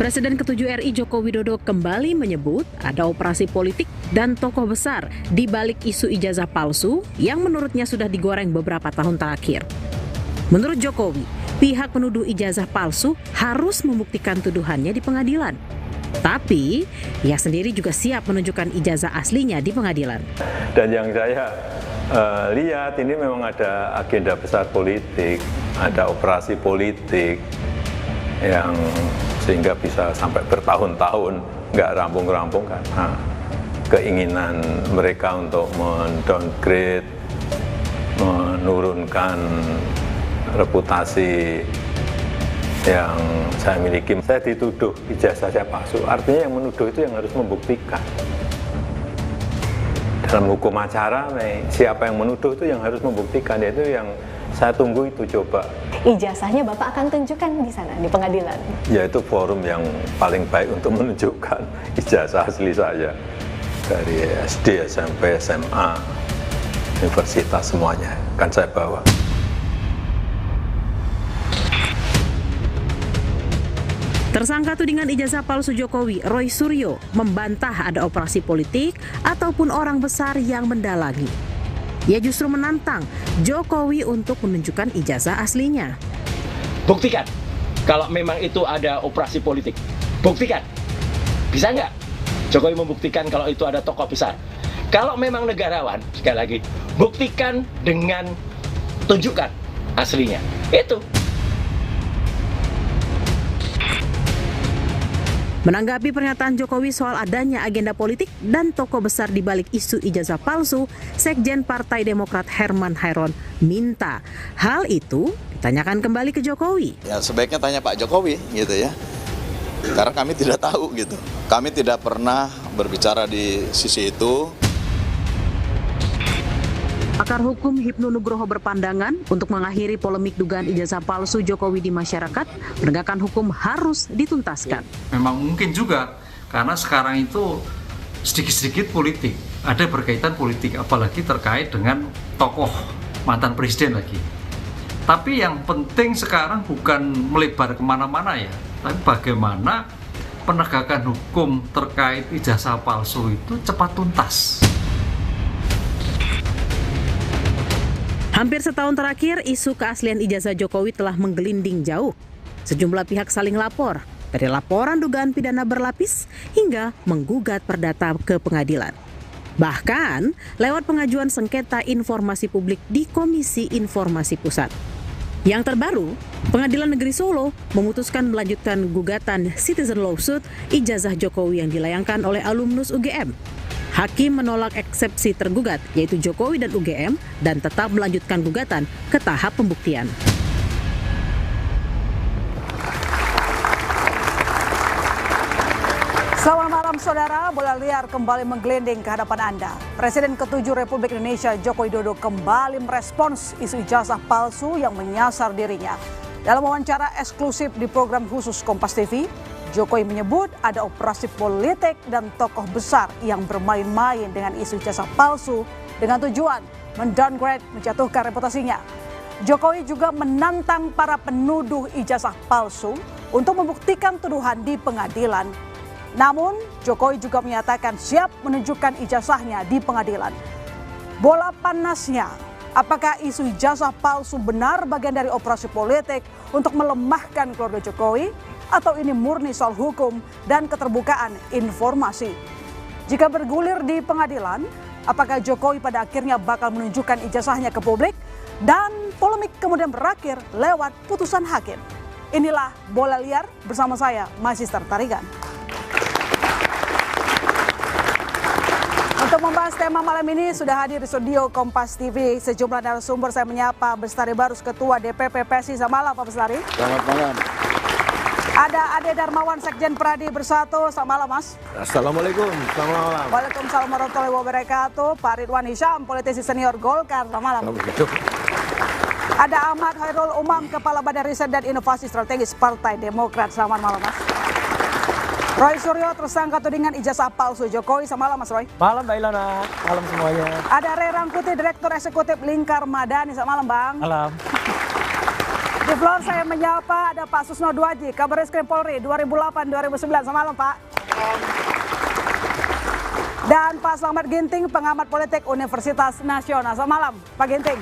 Presiden ke-7 RI Joko Widodo kembali menyebut ada operasi politik dan tokoh besar di balik isu ijazah palsu yang menurutnya sudah digoreng beberapa tahun terakhir. Menurut Jokowi, pihak penuduh ijazah palsu harus membuktikan tuduhannya di pengadilan. Tapi, ia sendiri juga siap menunjukkan ijazah aslinya di pengadilan. Dan yang saya lihat ini memang ada agenda besar politik, ada operasi politik yang sehingga bisa sampai bertahun-tahun nggak rampung-rampung karena keinginan mereka untuk mendowngrade, menurunkan reputasi yang saya miliki. Saya dituduh ijazah saya palsu, artinya yang menuduh itu yang harus membuktikan. Dalam hukum acara, siapa yang menuduh itu yang harus membuktikan, yaitu yang saya tunggu itu coba. Ijazahnya Bapak akan tunjukkan di sana, di pengadilan? Ya, itu forum yang paling baik untuk menunjukkan ijazah asli saya. Dari SD, SMP, SMA, universitas semuanya akan saya bawa. Tersangka tudingan ijazah palsu Jokowi, Roy Suryo, membantah ada operasi politik ataupun orang besar yang mendalangi. Ia justru menantang Jokowi untuk menunjukkan ijazah aslinya. Buktikan kalau memang itu ada operasi politik. Buktikan. Bisa nggak Jokowi membuktikan kalau itu ada tokoh besar? Kalau memang negarawan, sekali lagi, buktikan dengan tunjukkan aslinya. Itu. Menanggapi pernyataan Jokowi soal adanya agenda politik dan tokoh besar di balik isu ijazah palsu, Sekjen Partai Demokrat Herman Hairon minta hal itu ditanyakan kembali ke Jokowi. Ya, sebaiknya tanya Pak Jokowi gitu ya. Karena kami tidak tahu gitu. Kami tidak pernah berbicara di sisi itu. Pakar hukum Hipnu Nugroho berpandangan untuk mengakhiri polemik dugaan ijazah palsu Jokowi di masyarakat, penegakan hukum harus dituntaskan. Memang mungkin juga, karena sekarang itu sedikit-sedikit politik, ada berkaitan politik, apalagi terkait dengan tokoh mantan presiden lagi. Tapi yang penting sekarang bukan melebar kemana-mana ya, tapi bagaimana penegakan hukum terkait ijazah palsu itu cepat tuntas. Hampir setahun terakhir, isu keaslian ijazah Jokowi telah menggelinding jauh. Sejumlah pihak saling lapor, dari laporan dugaan pidana berlapis hingga menggugat perdata ke pengadilan. Bahkan, lewat pengajuan sengketa informasi publik di Komisi Informasi Pusat. Yang terbaru, Pengadilan Negeri Solo memutuskan melanjutkan gugatan citizen lawsuit ijazah Jokowi yang dilayangkan oleh alumnus UGM. Hakim menolak eksepsi tergugat, yaitu Jokowi dan UGM, dan tetap melanjutkan gugatan ke tahap pembuktian. Selamat malam saudara, bola liar kembali menggelinding ke hadapan Anda. Presiden ke-7 Republik Indonesia Joko Widodo kembali merespons isu ijazah palsu yang menyasar dirinya. Dalam wawancara eksklusif di program khusus Kompas TV, Jokowi menyebut ada operasi politik dan tokoh besar yang bermain-main dengan isu ijazah palsu dengan tujuan mendowngrade, menjatuhkan reputasinya. Jokowi juga menantang para penuduh ijazah palsu untuk membuktikan tuduhan di pengadilan. Namun, Jokowi juga menyatakan siap menunjukkan ijazahnya di pengadilan. Bola panasnya, apakah isu ijazah palsu benar bagian dari operasi politik untuk melemahkan keluarga Jokowi? Atau ini murni soal hukum dan keterbukaan informasi? Jika bergulir di pengadilan, apakah Jokowi pada akhirnya bakal menunjukkan ijazahnya ke publik? Dan polemik kemudian berakhir lewat putusan hakim. Inilah Bola Liar bersama saya, Magister Tarigan. Untuk membahas tema malam ini sudah hadir di studio Kompas TV sejumlah narasumber. Saya menyapa Bestari Barus, Ketua DPP PSI. Selamat malam Pak Bestari. Selamat malam. Ada Ade Darmawan, Sekjen Pradi Bersatu. Selamat malam Mas. Assalamualaikum, selamat malam. Waalaikumsalam warahmatullahi wabarakatuh. Pak Ridwan Hisyam, politisi senior Golkar. Selamat malam. Ada Ahmad Khairul Umam, Kepala Badan Riset dan Inovasi Strategis Partai Demokrat. Selamat malam Mas. Roy Suryo, tersangka tudingan ijazah palsu Jokowi. Selamat malam Mas Roy. Malam Mbak Ilana, malam semuanya. Ada Ray Rangkuti, Direktur Eksekutif Lingkar Madani. Selamat malam Bang. Malam. Di Di floor saya menyapa ada Pak Susno Duaji, Kabarreskrim Polri 2008-2009. Selamat malam Pak. Dan Pak Slamet Ginting, pengamat politik Universitas Nasional. Selamat malam Pak Ginting.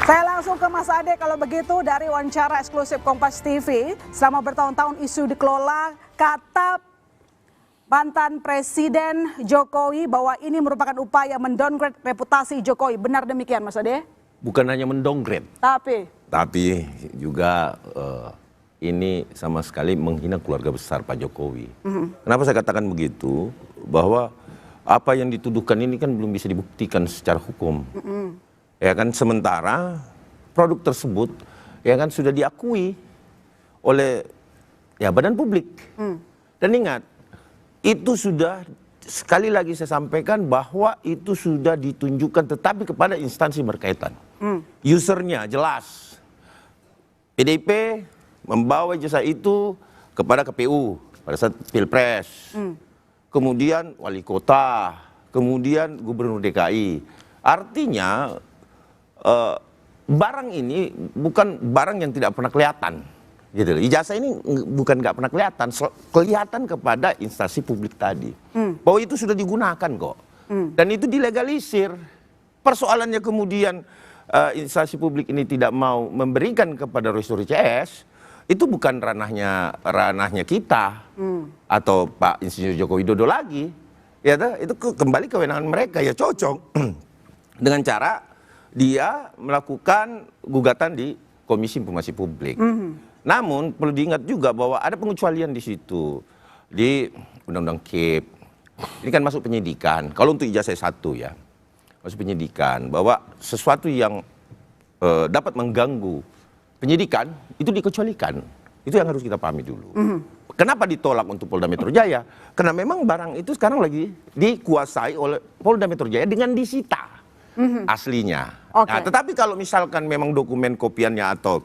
Saya langsung ke Mas Ade kalau begitu, dari wawancara eksklusif Kompas TV. Selama bertahun-tahun isu dikelola, kata mantan Presiden Jokowi bahwa ini merupakan upaya mendowngrade reputasi Jokowi. Benar demikian Mas Ade? Bukan hanya mendowngrade, tapi juga ini sama sekali menghina keluarga besar Pak Jokowi. Kenapa saya katakan begitu? Bahwa apa yang dituduhkan ini kan belum bisa dibuktikan secara hukum. Ya kan, sementara produk tersebut ya kan sudah diakui oleh ya badan publik. Dan ingat, itu sudah sekali lagi saya sampaikan bahwa itu sudah ditunjukkan tetapi kepada instansi berkaitan. Usernya jelas. PDIP membawa jasa itu kepada KPU pada saat Pilpres. Kemudian wali kota, kemudian gubernur DKI. Artinya barang ini bukan barang yang tidak pernah kelihatan. Gitu. Ijazah ini bukan nggak pernah kelihatan, kelihatan kepada instansi publik tadi. Bahwa itu sudah digunakan kok. Dan itu dilegalisir. Persoalannya kemudian instansi publik ini tidak mau memberikan kepada Roy CS, itu bukan ranahnya kita atau Pak Insinyur Joko Widodo lagi. Ya, itu kembali kewenangan mereka, ya cocok dengan cara dia melakukan gugatan di Komisi Informasi Publik. Namun perlu diingat juga bahwa ada pengecualian di situ di Undang-Undang KIP. Ini kan masuk penyidikan. Kalau untuk ijazah S1 ya, masuk penyidikan, bahwa sesuatu yang dapat mengganggu penyidikan itu dikecualikan. Itu yang harus kita pahami dulu. Kenapa ditolak untuk Polda Metro Jaya? Karena memang barang itu sekarang lagi dikuasai oleh Polda Metro Jaya dengan disita aslinya. Nah, tetapi kalau misalkan memang dokumen kopiannya atau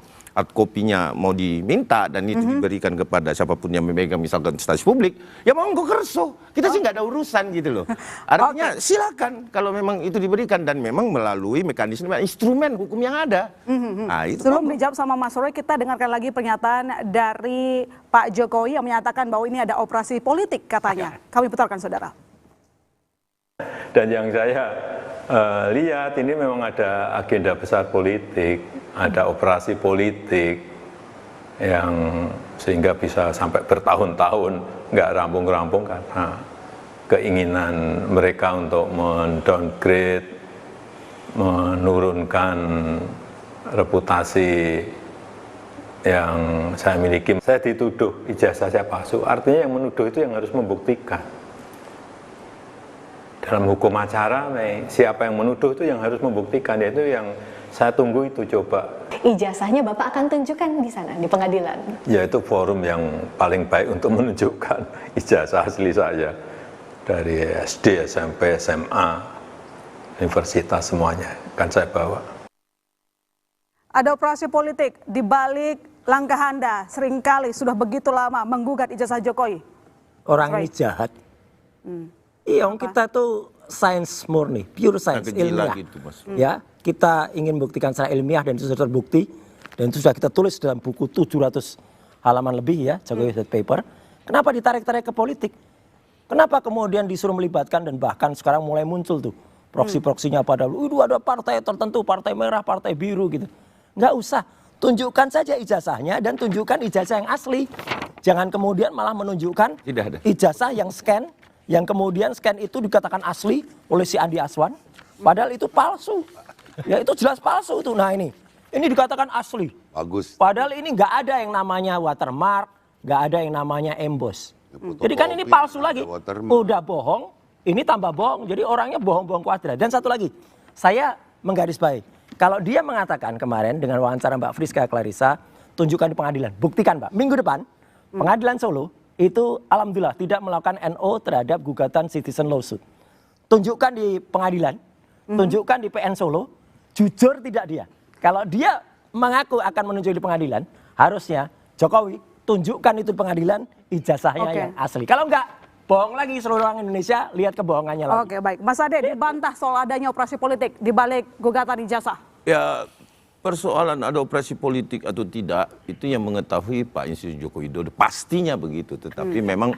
kopinya mau diminta dan itu diberikan kepada siapapun yang memegang misalkan instansi publik, ya monggo kerso. Kita sih nggak ada urusan gitu loh. Artinya silakan kalau memang itu diberikan dan memang melalui mekanisme instrumen hukum yang ada. Nah, itu sebelum dijawab sama Mas Roy, kita dengarkan lagi pernyataan dari Pak Jokowi yang menyatakan bahwa ini ada operasi politik katanya. Kami putarkan saudara. Dan yang saya lihat ini memang ada agenda besar politik, ada operasi politik yang sehingga bisa sampai bertahun-tahun nggak rampung-rampung karena keinginan mereka untuk mendowngrade, menurunkan reputasi yang saya miliki. Saya dituduh ijazah saya palsu, artinya yang menuduh itu yang harus membuktikan. Dalam hukum acara, siapa yang menuduh itu yang harus membuktikan, yaitu yang saya tunggu itu coba. Ijazahnya Bapak akan tunjukkan di sana, di pengadilan? Ya, itu forum yang paling baik untuk menunjukkan ijazah asli saya. Dari SD, SMP, SMA, universitas semuanya, kan saya bawa. Ada operasi politik di balik langkah Anda seringkali sudah begitu lama menggugat ijazah Jokowi. Orang ini jahat. Iya, kita tuh sains murni, pure science, ilmiah. Gitu, Mas. Ya, kita ingin buktikan secara ilmiah dan itu sudah terbukti dan itu sudah kita tulis dalam buku 700 halaman lebih ya, Jokowi White Paper. Kenapa ditarik-tarik ke politik? Kenapa kemudian disuruh melibatkan dan bahkan sekarang mulai muncul tuh proksi-proksinya padahal itu ada partai tertentu, partai merah, partai biru gitu. Nggak usah, tunjukkan saja ijazahnya dan tunjukkan ijazah yang asli. Jangan kemudian malah menunjukkan ijazah yang scan, yang kemudian scan itu dikatakan asli oleh si Andi Aswan, padahal itu palsu. Ya itu jelas palsu itu. Nah ini dikatakan asli. Bagus. Padahal ini nggak ada yang namanya watermark, nggak ada yang namanya emboss. Jadi kan ini palsu lagi. Udah bohong, ini tambah bohong. Jadi orangnya bohong-bohong kuadrat. Dan satu lagi, saya menggarisbawahi. Kalau dia mengatakan kemarin dengan wawancara Mbak Friska Clarissa, tunjukkan di pengadilan, buktikan Mbak. Minggu depan, pengadilan Solo itu alhamdulillah tidak melakukan NO terhadap gugatan citizen lawsuit. Tunjukkan di pengadilan, tunjukkan di PN Solo, jujur tidak dia. Kalau dia mengaku akan menunjuk di pengadilan, harusnya Jokowi tunjukkan itu di pengadilan ijazahnya yang asli. Kalau enggak, bohong lagi seluruh orang Indonesia, lihat kebohongannya lagi. Oke, baik. Mas Ade, dibantah soal adanya operasi politik di balik gugatan ijazah. Ya, persoalan ada operasi politik atau tidak, itu yang mengetahui Pak Insinyur Joko Widodo, pastinya begitu. Tetapi memang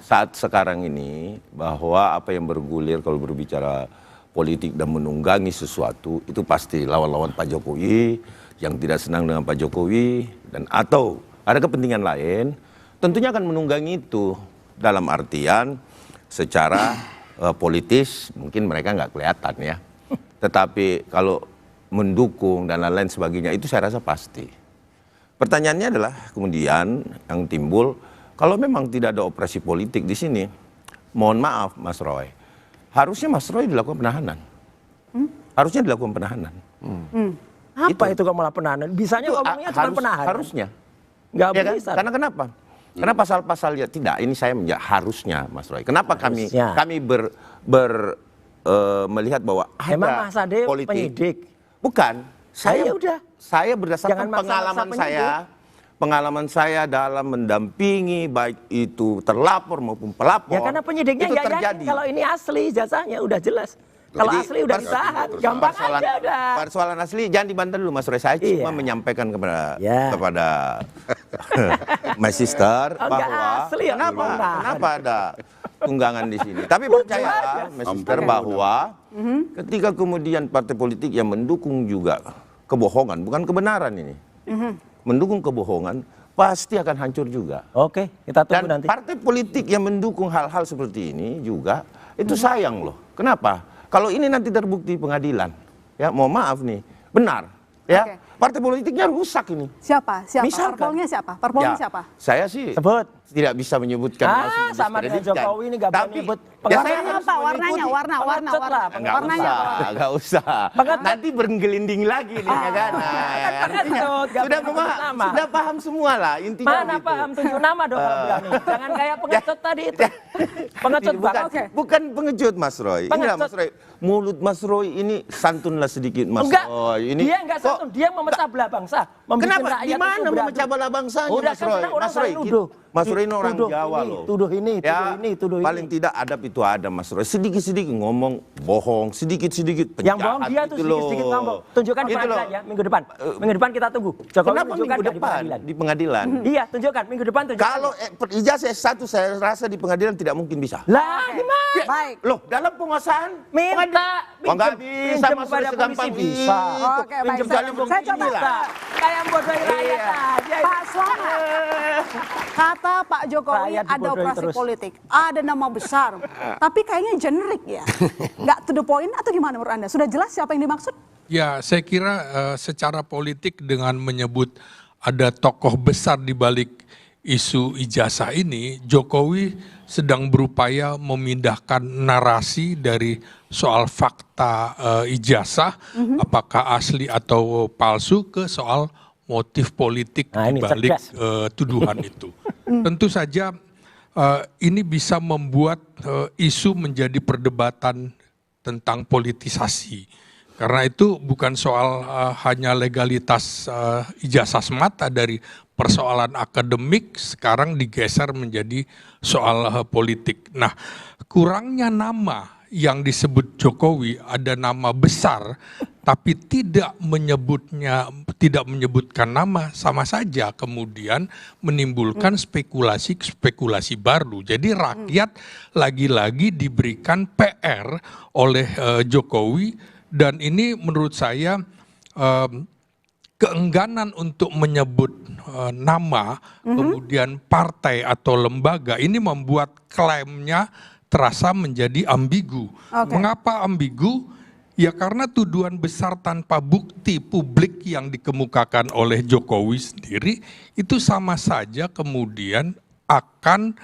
saat sekarang ini, bahwa apa yang bergulir kalau berbicara politik dan menunggangi sesuatu, itu pasti lawan-lawan Pak Jokowi, yang tidak senang dengan Pak Jokowi, dan atau ada kepentingan lain, tentunya akan menunggangi itu, dalam artian secara politis, mungkin mereka nggak kelihatan ya. Tetapi kalau mendukung dan lain-lain sebagainya, itu saya rasa pasti. Pertanyaannya adalah kemudian yang timbul, kalau memang tidak ada operasi politik di sini, mohon maaf Mas Roy, harusnya Mas Roy dilakukan penahanan. Harusnya dilakukan penahanan. Apa itu kok malah penahanan? Bisanya ngomongnya cuma penahanan. Harusnya. Nggak Ya kan? bisa. Karena kenapa? Karena pasal-pasalnya tidak. Ini saya harusnya Mas Roy. Kenapa kami melihat bahwa ada emang Mas Ade politik? penyidik? Bukan. Saya udah. Saya berdasarkan Jangan pengalaman saya dalam mendampingi baik itu terlapor maupun pelapor. Ya karena penyidiknya itu nggak terjadi. yakin kalau ini asli ijazahnya udah jelas. Kalau Jadi, asli udah ditahan, gampang aja udah. Persoalan asli jangan dibantah dulu Mas Roy. Saya cuma menyampaikan kepada my sister bahwa asli, kenapa ada tunggangan di sini. Tapi percayalah my sister bahwa ketika kemudian partai politik yang mendukung juga kebohongan, bukan kebenaran ini, mendukung kebohongan, pasti akan hancur juga. Oke, kita tunggu Dan nanti. partai politik yang mendukung hal-hal seperti ini juga, itu sayang loh. Kenapa? Kalau ini nanti terbukti pengadilan, ya mohon maaf nih, benar, ya partai politiknya rusak ini. Siapa? Misalkan. Parpolnya siapa? Parpolnya siapa? Saya sih Sebut. tidak bisa menyebutkan. Sama dengan Jokowi ini nggak boleh nyebut. Warnanya apa? Warnanya, warna. Nggak usah. Nanti bergelinding lagi nih, ya kan? Sudah paham semua lah intinya. Mana paham, tunjuk nama dong kalau berani. Jangan kayak pengecut tadi itu. Pengecut banget. Bukan pengecut Mas Roy. Inilah Mas Roy. Mulut Mas Roy ini santunlah sedikit Mas Roy. Ini dia nggak santun, dia memecah belah bangsa. Kenapa? Di mana memecah belah bangsanya Mas Roy? Mas Roy, Mas Roy ini orang Jawa loh. Tuduh ini. Paling tidak adab itu ada Mas Roy. Sedikit-sedikit ngomong bohong, sedikit-sedikit penjahat. Yang bohong dia tuh sedikit-sedikit ngomong. Tunjukkan di pengadilan ya, minggu depan. Minggu depan kita tunggu. Jokowi tunjukkan minggu depan di pengadilan? Iya, tunjukkan minggu depan tunjukkan. Kalau ijazah S1 saya rasa di pengadilan tidak mungkin bisa. Lah, gimana? Baik. Loh, dalam penguasaan minta nggak bisa Mas Roy segampang bisa. Oke, baik. Saya coba kayak bodoh rakyat aja. Pak Selamat. Kata Pak Jokowi ada operasi politik, ada nama besar, tapi kayaknya generik ya, nggak to the point atau gimana menurut Anda? Sudah jelas siapa yang dimaksud? Ya, saya kira secara politik dengan menyebut ada tokoh besar di balik isu ijazah ini, Jokowi sedang berupaya memindahkan narasi dari soal fakta ijazah, apakah asli atau palsu, ke soal motif politik di balik tuduhan itu. Tentu saja ini bisa membuat isu menjadi perdebatan tentang politisasi. Karena itu bukan soal hanya legalitas ijazah semata dari persoalan akademik, sekarang digeser menjadi soal politik. Nah, kurangnya nama yang disebut Jokowi, ada nama besar, tapi tidak menyebutkan nama, sama saja kemudian menimbulkan spekulasi baru. Jadi rakyat lagi-lagi diberikan PR oleh Jokowi, dan ini menurut saya keengganan untuk menyebut nama, kemudian partai atau lembaga, ini membuat klaimnya terasa menjadi ambigu. Mengapa ambigu? Ya karena tuduhan besar tanpa bukti publik yang dikemukakan oleh Jokowi sendiri itu sama saja kemudian akan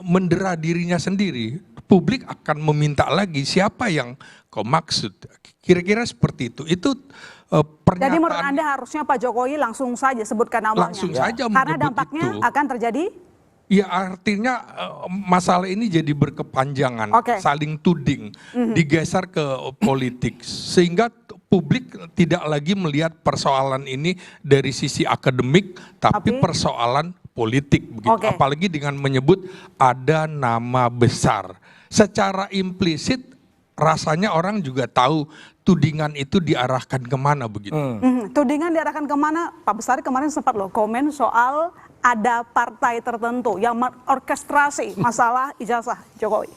mendera dirinya sendiri. Publik akan meminta lagi siapa yang kau maksud. Kira-kira seperti itu. Itu pernyataan. Jadi menurut Anda harusnya Pak Jokowi langsung saja sebutkan namanya. Langsung saja karena dampaknya itu akan terjadi. Ya artinya masalah ini jadi berkepanjangan, saling tuding, digeser ke politik. Sehingga publik tidak lagi melihat persoalan ini dari sisi akademik, tapi persoalan politik. Begitu. Apalagi dengan menyebut ada nama besar. Secara implisit rasanya orang juga tahu tudingan itu diarahkan kemana begitu. Tudingan diarahkan kemana? Pak Bestari kemarin sempat loh komen soal ada partai tertentu yang orkestrasi masalah ijazah Jokowi.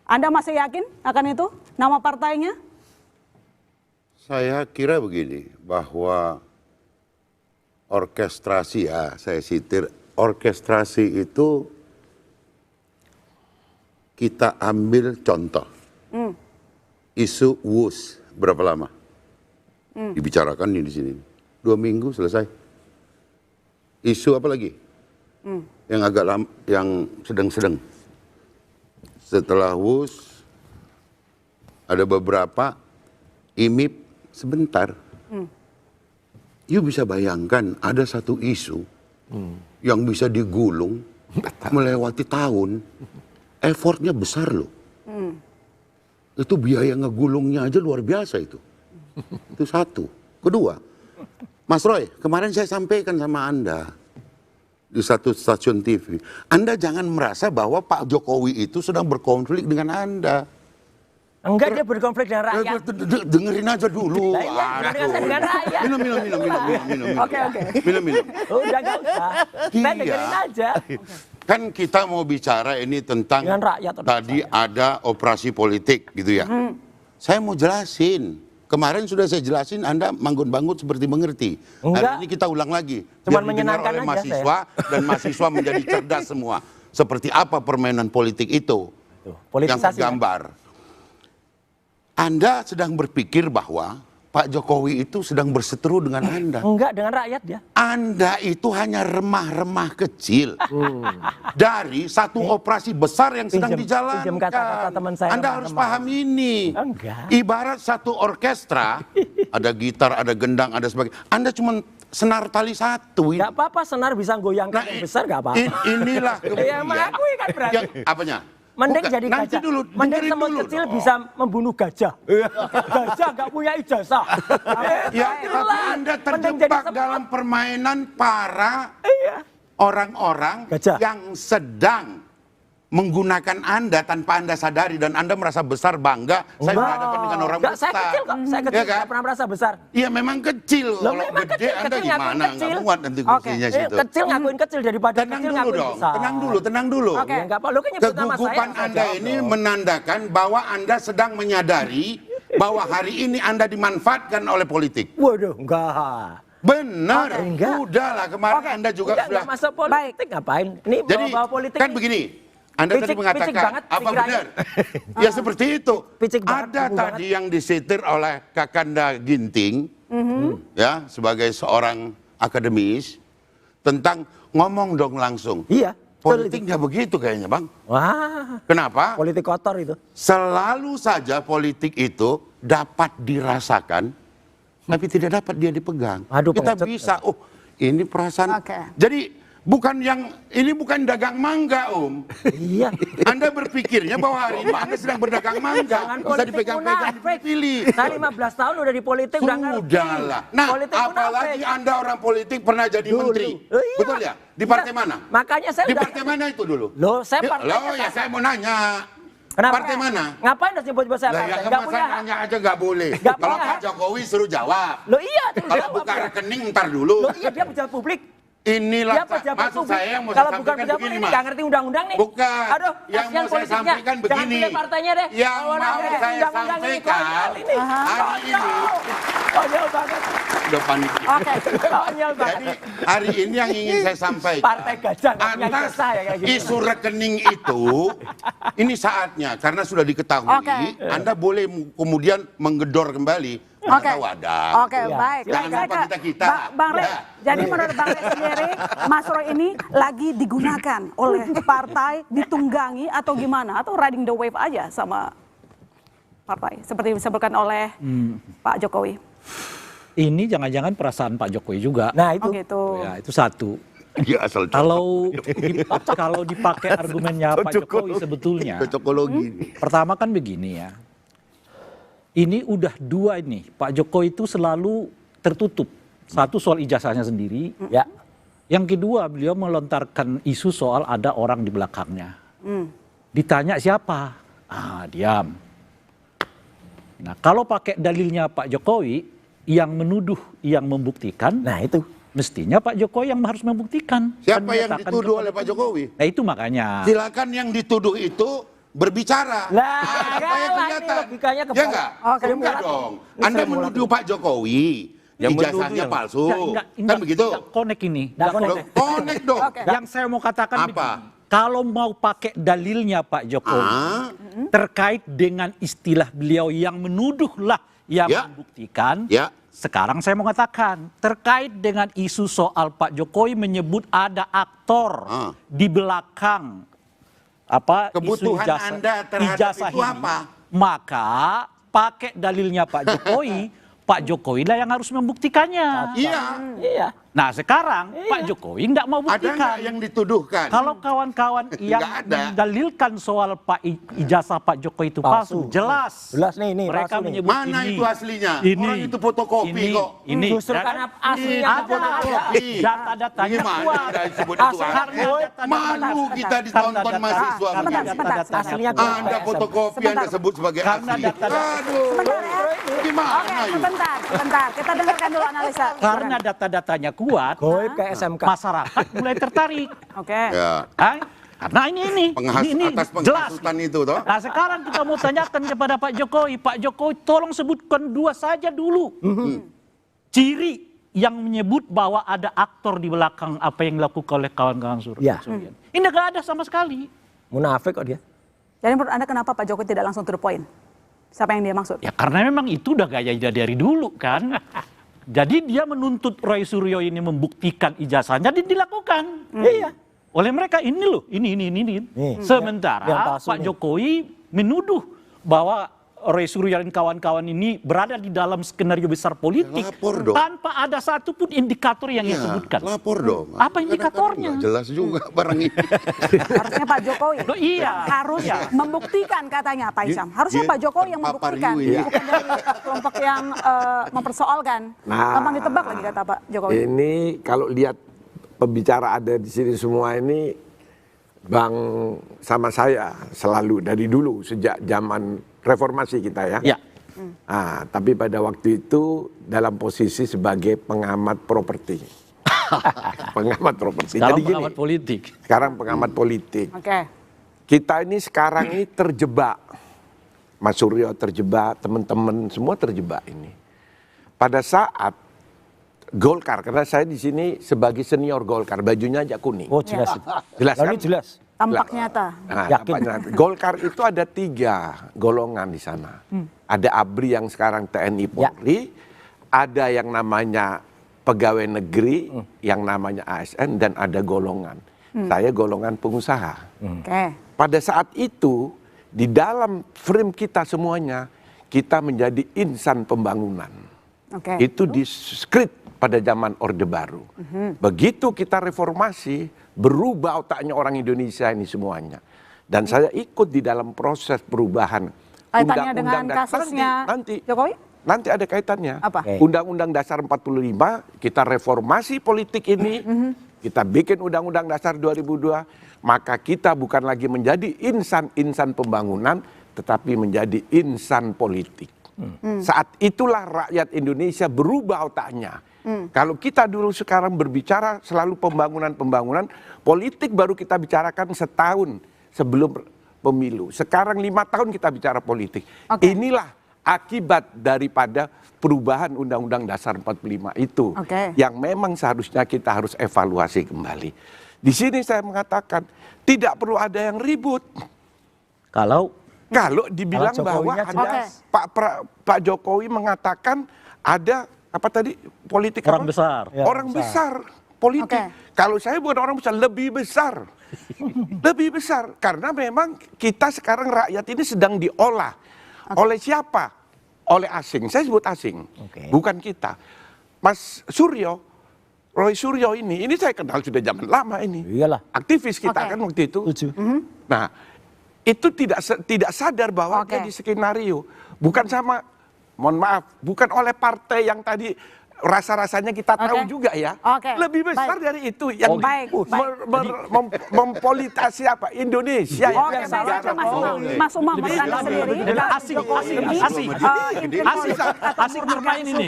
Anda masih yakin akan itu? Nama partainya? Saya kira begini, bahwa orkestrasi, ya saya sitir, orkestrasi itu kita ambil contoh. Isu WUS berapa lama? Dibicarakan di sini. 2 minggu selesai. Isu apa lagi? Yang agak lama, yang sedang-sedang. Setelah WUS, ada beberapa, IMIP sebentar. You bisa bayangkan ada satu isu yang bisa digulung melewati tahun, effortnya besar loh. Itu biaya ngegulungnya aja luar biasa itu. Itu satu. Kedua, Mas Roy, kemarin saya sampaikan sama Anda di satu stasiun TV. Anda jangan merasa bahwa Pak Jokowi itu sedang berkonflik dengan Anda. Enggak, dia berkonflik dengan rakyat. Dengerin aja dulu. Dengan rakyat. Minum. Oke. Minum. Udah gak usah. Saya dengerin aja. Kan kita mau bicara ini tentang tadi ada operasi politik gitu ya. Saya mau jelasin. Kemarin sudah saya jelasin, Anda manggut-manggut seperti mengerti. Hari ini kita ulang lagi. Cuman biar didengar menyenangkan oleh aja mahasiswa dan mahasiswa menjadi cerdas semua. Seperti apa permainan politik itu yang tergambar. Anda sedang berpikir bahwa Pak Jokowi itu sedang berseteru dengan Anda. Enggak, dengan rakyat ya. Anda itu hanya remah-remah kecil dari satu operasi besar yang sedang dijalankan. Kata-kata teman saya, Anda harus paham ini. Enggak. Ibarat satu orkestra, ada gitar, ada gendang, ada sebagainya. Anda cuma senar tali satu. Enggak apa-apa, senar bisa goyangkan yang besar, enggak apa-apa. Inilah ya mengakui kan berarti. Apanya? Mending jadi nanti gajah. Dulu, mending semut kecil dong. bisa membunuh gajah. Gajah nggak punya ijazah. Ya, tapi Anda terjebak dalam permainan para orang-orang yang sedang menggunakan Anda tanpa Anda sadari dan Anda merasa besar bangga. Saya berhadapan dengan orang besar. Saya kecil kok, saya kecil ya kan? nggak pernah merasa besar. Iya memang kecil. Loh, kalau memang gede Anda gimana? Nggak muat nanti kursinya situ. Kecil ngakuin kecil daripada tenang kecil dulu ngakuin dong, besar. tenang dulu. Oke. Ya, apa, lo kan nyebut nama Kegugupan saya, Anda ini menandakan bahwa Anda sedang menyadari bahwa hari ini Anda dimanfaatkan oleh politik. Waduh, enggak. Benar, udahlah kemarin Anda juga sudah masuk politik ngapain? Ini jadi bawa politik kan begini. Anda tadi mengatakan apa benar? Ya seperti itu. Ada tadi yang disitir oleh Kakanda Ginting, ya sebagai seorang akademis tentang ngomong dong langsung. Iya. Politik nggak begitu kayaknya, Bang. Wah. Kenapa? Politik kotor itu. Selalu saja politik itu dapat dirasakan, tapi tidak dapat dia dipegang. Kita bisa, oh ini perasaan. Jadi ini bukan dagang mangga, Om. Iya. Anda berpikirnya bahwa hari ini Anda sedang berdagang mangga, bisa dipegang-pegang, dipilih. Saya 15 tahun udah di politik, udah ngerti. Sudahlah. Nah, apalagi Anda orang politik pernah jadi menteri. Betul ya? Di partai mana? Makanya saya di partai mana itu dulu? Loh, saya partai. Loh, ya saya mau nanya. Kenapa? Partai mana? Ngapain harus nyebut-nyebut saya partai? Nggak punya. Nanya aja nggak boleh. Kalau Pak Jokowi suruh jawab. Loh iya. Kalau buka rekening ntar dulu. Loh iya, dia pejabat publik. Inilah maksud saya yang mau saya sampaikan begini, Mas. Nggak ngerti undang-undang nih. Bukan. Aduh, yang mau saya sampaikan begini. Jangan partainya deh. Yang mau saya sampaikan hari ini. Konyol banget. Udah panik. Oke, konyol banget. Jadi hari ini yang ingin saya sampaikan. Partai gajah. Atas isu rekening itu, ini saatnya karena sudah diketahui. Anda boleh kemudian menggedor kembali. Wadah. Oke, baik. Jangan lupa kita. Bang Rey, jadi menurut Bang Rey sendiri, Mas Roy ini lagi digunakan oleh partai, ditunggangi atau gimana? Atau riding the wave aja sama partai, seperti disebutkan oleh Pak Jokowi? Ini jangan-jangan perasaan Pak Jokowi juga. Nah itu. Oh gitu. Ya, itu satu. Ya, asal kalau dipakai argumennya Pak Jokowi sebetulnya. Pertama kan begini ya. Ini udah dua ini, Pak Jokowi itu selalu tertutup. Satu soal ijazahnya sendiri, ya. Yang kedua beliau melontarkan isu soal ada orang di belakangnya. Ditanya siapa? Diam. Nah, kalau pakai dalilnya Pak Jokowi yang menuduh, yang membuktikan, nah itu mestinya Pak Jokowi yang harus membuktikan. Siapa yang dituduh oleh Pak Jokowi? Nah itu makanya. Silakan yang dituduh itu berbicara. Apa yang kelihatan? Ya enggak? Enggak dong. Anda menuduh Pak Jokowi. Ijazahnya palsu. Kan begitu? Konek ini. Konek dong. Yang saya mau katakan begini. Kalau mau pakai dalilnya Pak Jokowi terkait dengan istilah beliau yang menuduhlah yang membuktikan. Sekarang saya mau katakan terkait dengan isu soal Pak Jokowi menyebut ada aktor di belakang kebutuhan isu Anda terhadap ijazah itu ini, apa? maka pakai dalilnya Pak Jokowi. Pak Jokowi lah yang harus membuktikannya. Iya. Nah sekarang Pak Jokowi nggak mau buktikan. Ada nggak yang dituduhkan? Kalau kawan-kawan yang mendalilkan soal ijazah Pak Jokowi itu palsu, jelas. Jelas nih, mereka menyebut mana ini. itu aslinya? Ini. Orang itu fotokopi kok. Ini. Justru karena aslinya fotokopi. Data-datanya kuat. Malu kita ditonton mahasiswa. Aslinya Anda fotokopi, Anda sebut sebagai asli. Aduh. Gimana yuk? Sebentar. Kita dengarkan dulu analisa. Karena data-datanya kuat, masyarakat mulai tertarik. Oke. Karena ini Atas penghasutan itu toh. Nah sekarang kita mau tanyakan kepada Pak Jokowi. Pak Jokowi tolong sebutkan 2 saja dulu. Ciri yang menyebut bahwa ada aktor di belakang apa yang dilakukan oleh kawan-kawan Surya. Ini nggak ada sama sekali. Munafik kok dia. Jadi menurut Anda kenapa Pak Jokowi tidak langsung to the point? Siapa yang dia maksud? Ya karena memang itu udah gaya dari dulu kan. Jadi dia menuntut Roy Suryo ini membuktikan ijazahnya dan dilakukan. Iya. Oleh mereka ini loh, ini. Sementara Pak Jokowi menuduh bahwa Roy Suryo dan kawan-kawan ini berada di dalam skenario besar politik tanpa ada satupun indikator yang dia sebutkan. Lapor dong. Apa indikatornya? Jelas juga barang ini. Harusnya Pak Jokowi harus membuktikan katanya Pak Hisham. Harusnya Pak Jokowi yang membuktikan, bukan dari kelompok yang mempersoalkan. Gampang ditebak lagi kata Pak Jokowi. Ini kalau lihat pembicara ada di sini semua ini, Bang sama saya selalu dari dulu sejak zaman reformasi kita ya. Tapi pada waktu itu dalam posisi sebagai pengamat properti. Pengamat properti. Sekarang pengamat politik. Sekarang pengamat politik. Kita ini sekarang ini terjebak. Mas Suryo terjebak, teman-teman semua terjebak ini. Pada saat Golkar, karena saya di sini sebagai senior Golkar, bajunya aja kuning. Oh jelas. Jelas kan? Jelas. Tampak nyata. Golkar itu ada 3 golongan di sana. Ada ABRI yang sekarang TNI Polri, ada yang namanya pegawai negeri, yang namanya ASN, dan ada golongan. Saya golongan pengusaha. Pada saat itu, di dalam frame kita semuanya, kita menjadi insan pembangunan. Itu di skrip pada zaman Orde Baru. Begitu kita reformasi, berubah otaknya orang Indonesia ini semuanya. Dan saya ikut di dalam proses perubahan kaitannya dengan kasusnya Jokowi? Nanti ada kaitannya. Apa? Undang-Undang Dasar 45, kita reformasi politik ini, kita bikin Undang-Undang Dasar 2002, maka kita bukan lagi menjadi insan pembangunan, tetapi menjadi insan politik. Saat itulah rakyat Indonesia berubah otaknya. Kalau kita dulu sekarang berbicara selalu pembangunan, politik baru kita bicarakan setahun sebelum pemilu. Sekarang 5 tahun kita bicara politik. Inilah akibat daripada perubahan Undang-Undang Dasar 45 itu. Yang memang seharusnya kita harus evaluasi kembali. Di sini saya mengatakan tidak perlu ada yang ribut. Kalau dibilang bahwa ada Pak Jokowi mengatakan ada apa tadi politik orang besar. Orang besar politik. Kalau saya bukan orang besar, lebih besar. Lebih besar karena memang kita sekarang rakyat ini sedang diolah. Oleh siapa? Oleh asing. Saya sebut asing. Bukan kita. Mas Suryo, Roy Suryo ini saya kenal sudah zaman lama ini. Iyalah. Aktivis kita kan waktu itu. Nah, itu tidak sadar bahwa dia di skenario. Bukan sama, mohon maaf, bukan oleh partai yang tadi rasa-rasanya kita tahu juga ya. Lebih besar dari itu yang mempolitasi apa Indonesia. Mas Umam, menurut Anda sendiri asik bermain ini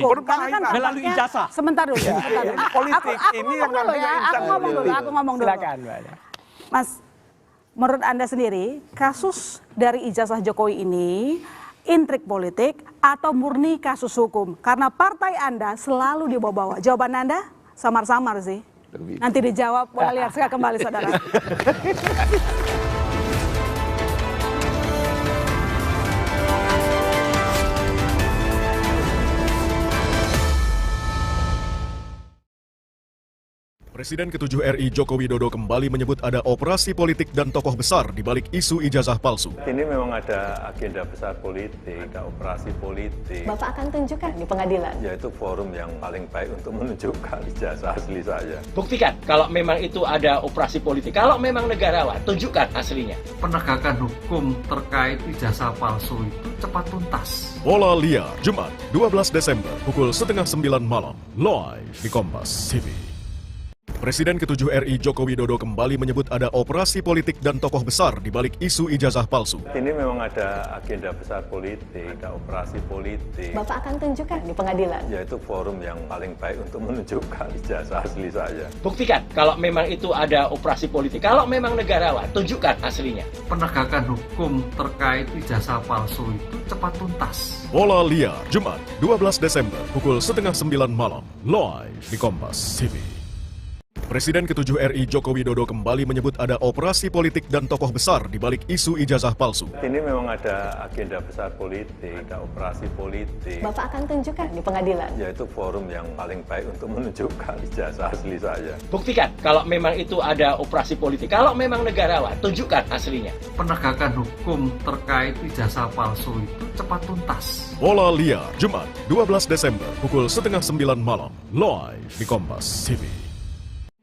melalui ijazah. Sebentar dulu. Politik ini yang namanya aku ngomong dulu. Silakan. Mas, menurut Anda sendiri kasus dari ijazah Jokowi ini intrik politik atau murni kasus hukum? Karena partai Anda selalu dibawa-bawa. Jawaban Anda samar-samar sih. Nanti dijawab, boleh lihat sekali kembali saudara. Presiden ke-7 RI Joko Widodo kembali menyebut ada operasi politik dan tokoh besar di balik isu ijazah palsu. Ini memang ada agenda besar politik, ada operasi politik. Bapak akan tunjukkan di pengadilan. Yaitu forum yang paling baik untuk menunjukkan ijazah asli saya. Buktikan kalau memang itu ada operasi politik. Kalau memang negarawan, tunjukkan aslinya. Penegakan hukum terkait ijazah palsu itu cepat tuntas. Bola Liar, Jumat 12 Desember pukul 8:30 malam, live di Kompas TV. Presiden ke-7 RI Joko Widodo kembali menyebut ada operasi politik dan tokoh besar di balik isu ijazah palsu. Ini memang ada agenda besar politik, ada operasi politik. Bapak akan tunjukkan di pengadilan. Yaitu forum yang paling baik untuk menunjukkan ijazah asli saya. Buktikan kalau memang itu ada operasi politik. Kalau memang negarawan, tunjukkan aslinya. Penegakan hukum terkait ijazah palsu itu cepat tuntas. Bola Liar, Jumat 12 Desember pukul 8:30 malam, live di Kompas TV. Presiden ke-7 RI Joko Widodo kembali menyebut ada operasi politik dan tokoh besar di balik isu ijazah palsu. Ini memang ada agenda besar politik, ada operasi politik. Bapak akan tunjukkan di pengadilan. Yaitu forum yang paling baik untuk menunjukkan ijazah asli saya. Buktikan kalau memang itu ada operasi politik. Kalau memang negarawan, tunjukkan aslinya. Penegakan hukum terkait ijazah palsu itu cepat tuntas. Bola Liar, Jumat 12 Desember pukul 8:30 malam, live di Kompas TV.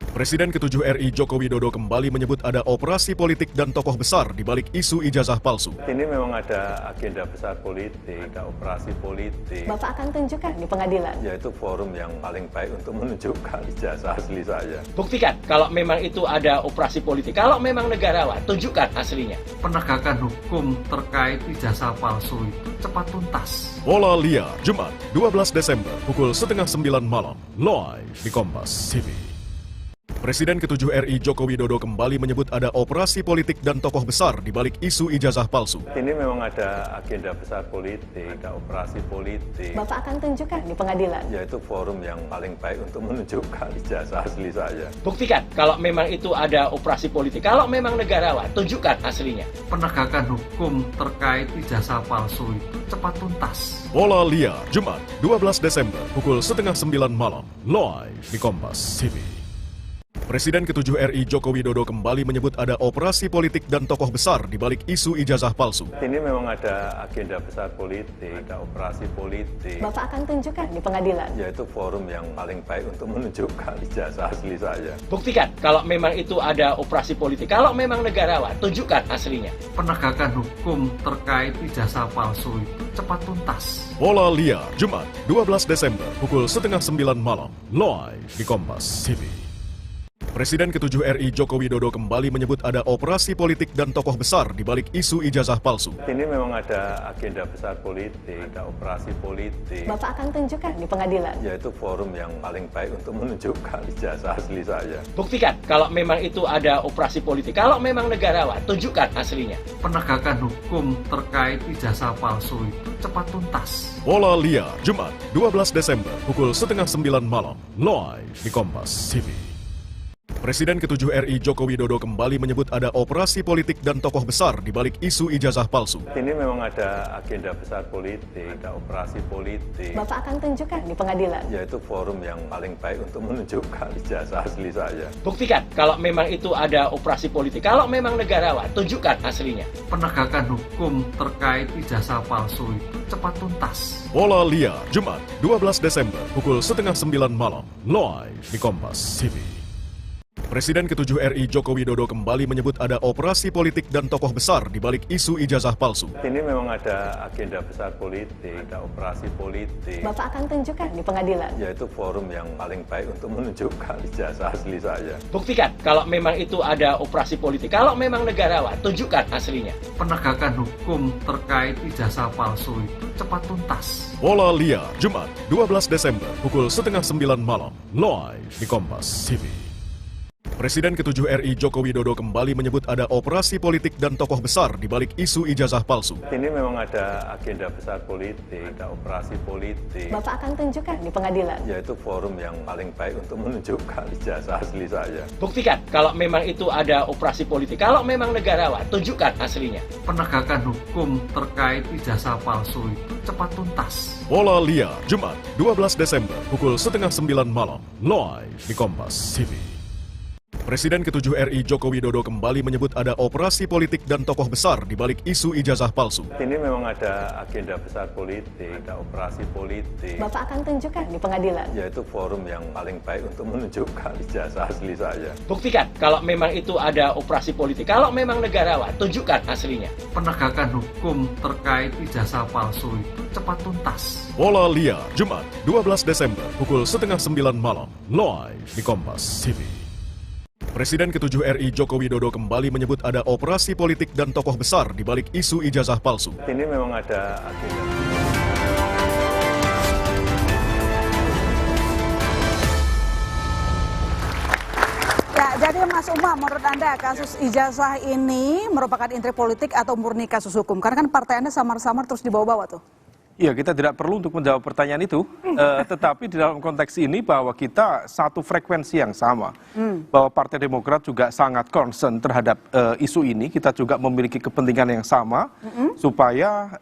Presiden ke-7 RI Joko Widodo kembali menyebut ada operasi politik dan tokoh besar di balik isu ijazah palsu. Ini memang ada agenda besar politik, ada operasi politik. Bapak akan tunjukkan di pengadilan. Yaitu forum yang paling baik untuk menunjukkan ijazah asli saya. Buktikan kalau memang itu ada operasi politik. Kalau memang negarawan, tunjukkan aslinya. Penegakan hukum terkait ijazah palsu itu cepat tuntas. Bola Liar, Jumat 12 Desember pukul 8:30 malam, live di Kompas TV. Presiden ke-7 RI Joko Widodo kembali menyebut ada operasi politik dan tokoh besar di balik isu ijazah palsu. Ini memang ada agenda besar politik, ada operasi politik. Bapak akan tunjukkan di pengadilan. Yaitu forum yang paling baik untuk menunjukkan ijazah asli saya. Buktikan kalau memang itu ada operasi politik. Kalau memang negarawan, tunjukkan aslinya. Penegakan hukum terkait ijazah palsu itu cepat tuntas. Bola Liar, Jumat 12 Desember pukul 8:30 malam, live di Kompas TV. Presiden ke-7 RI Joko Widodo kembali menyebut ada operasi politik dan tokoh besar di balik isu ijazah palsu. Ini memang ada agenda besar politik, ada operasi politik. Bapak akan tunjukkan di pengadilan. Yaitu forum yang paling baik untuk menunjukkan ijazah asli saya. Buktikan kalau memang itu ada operasi politik. Kalau memang negarawan, tunjukkan aslinya. Penegakan hukum terkait ijazah palsu itu cepat tuntas. Bola Liar, Jumat 12 Desember pukul 8:30 malam, live di Kompas TV. Presiden ke-7 RI Joko Widodo kembali menyebut ada operasi politik dan tokoh besar di balik isu ijazah palsu. Ini memang ada agenda besar politik, ada operasi politik. Bapak akan tunjukkan di pengadilan. Yaitu forum yang paling baik untuk menunjukkan ijazah asli saya. Buktikan kalau memang itu ada operasi politik. Kalau memang negarawan, tunjukkan aslinya. Penegakan hukum terkait ijazah palsu itu cepat tuntas. Bola Liar, Jumat 12 Desember pukul 8:30 malam, live di Kompas TV. Presiden ke-7 RI Joko Widodo kembali menyebut ada operasi politik dan tokoh besar di balik isu ijazah palsu. Ini memang ada agenda besar politik, ada operasi politik. Bapak akan tunjukkan di pengadilan. Yaitu forum yang paling baik untuk menunjukkan ijazah asli saya. Buktikan kalau memang itu ada operasi politik. Kalau memang negarawan, tunjukkan aslinya. Penegakan hukum terkait ijazah palsu itu cepat tuntas. Bola Liar, Jumat 12 Desember pukul 8:30 malam, live di Kompas TV. Presiden ke-7 RI Joko Widodo kembali menyebut ada operasi politik dan tokoh besar di balik isu ijazah palsu. Ini memang ada agenda besar politik, ada operasi politik. Bapak akan tunjukkan di pengadilan. Yaitu forum yang paling baik untuk menunjukkan ijazah asli saya. Buktikan kalau memang itu ada operasi politik. Kalau memang negarawan, tunjukkan aslinya. Penegakan hukum terkait ijazah palsu itu cepat tuntas. Bola Liar, Jumat 12 Desember pukul 8:30 malam, live di Kompas TV. Presiden ke-7 RI Joko Widodo kembali menyebut ada operasi politik dan tokoh besar di balik isu ijazah palsu. Ini memang ada agenda besar politik, ada operasi politik. Bapak akan tunjukkan di pengadilan. Yaitu forum yang paling baik untuk menunjukkan ijazah asli saya. Buktikan kalau memang itu ada operasi politik. Kalau memang negarawan, tunjukkan aslinya. Penegakan hukum terkait ijazah palsu itu cepat tuntas. Bola Liar, Jumat 12 Desember pukul 8:30 malam, live di Kompas TV. Presiden ke-7 RI Joko Widodo kembali menyebut ada operasi politik dan tokoh besar di balik isu ijazah palsu. Ini memang ada agenda besar politik, ada operasi politik. Bapak akan tunjukkan di pengadilan. Yaitu forum yang paling baik untuk menunjukkan ijazah asli saya. Buktikan kalau memang itu ada operasi politik. Kalau memang negarawan, tunjukkan aslinya. Penegakan hukum terkait ijazah palsu itu cepat tuntas. Bola Liar, Jumat 12 Desember pukul 8:30 malam, live di Kompas TV. Presiden ke-7 RI Joko Widodo kembali menyebut ada operasi politik dan tokoh besar di balik isu ijazah palsu. Ini memang ada agenda. Ya, jadi Mas Umam, menurut Anda kasus ijazah ini merupakan intrik politik atau murni kasus hukum? Karena kan partai Anda samar-samar terus dibawa-bawa tuh. Iya, kita tidak perlu untuk menjawab pertanyaan itu, tetapi di dalam konteks ini bahwa kita satu frekuensi yang sama, bahwa Partai Demokrat juga sangat concern terhadap isu ini, kita juga memiliki kepentingan yang sama, supaya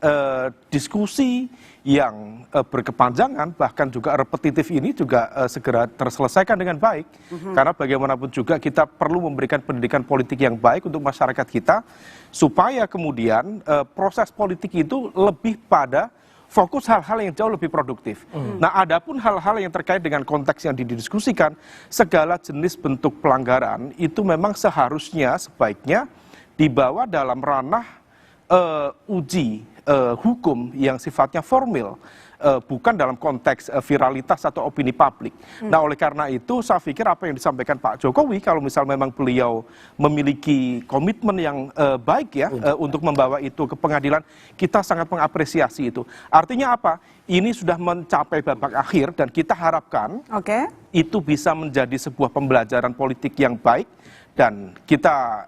diskusi yang berkepanjangan, bahkan juga repetitif ini juga segera terselesaikan dengan baik, karena bagaimanapun juga kita perlu memberikan pendidikan politik yang baik untuk masyarakat kita, supaya kemudian proses politik itu lebih pada fokus hal-hal yang jauh lebih produktif. Nah, adapun hal-hal yang terkait dengan konteks yang didiskusikan, segala jenis bentuk pelanggaran itu memang seharusnya sebaiknya dibawa dalam ranah uji hukum yang sifatnya formil, bukan dalam konteks viralitas atau opini publik. Nah, oleh karena itu saya pikir apa yang disampaikan Pak Jokowi, kalau misal memang beliau memiliki komitmen yang baik ya untuk membawa itu ke pengadilan, kita sangat mengapresiasi itu. Artinya apa? Ini sudah mencapai babak akhir dan kita harapkan itu bisa menjadi sebuah pembelajaran politik yang baik. Dan kita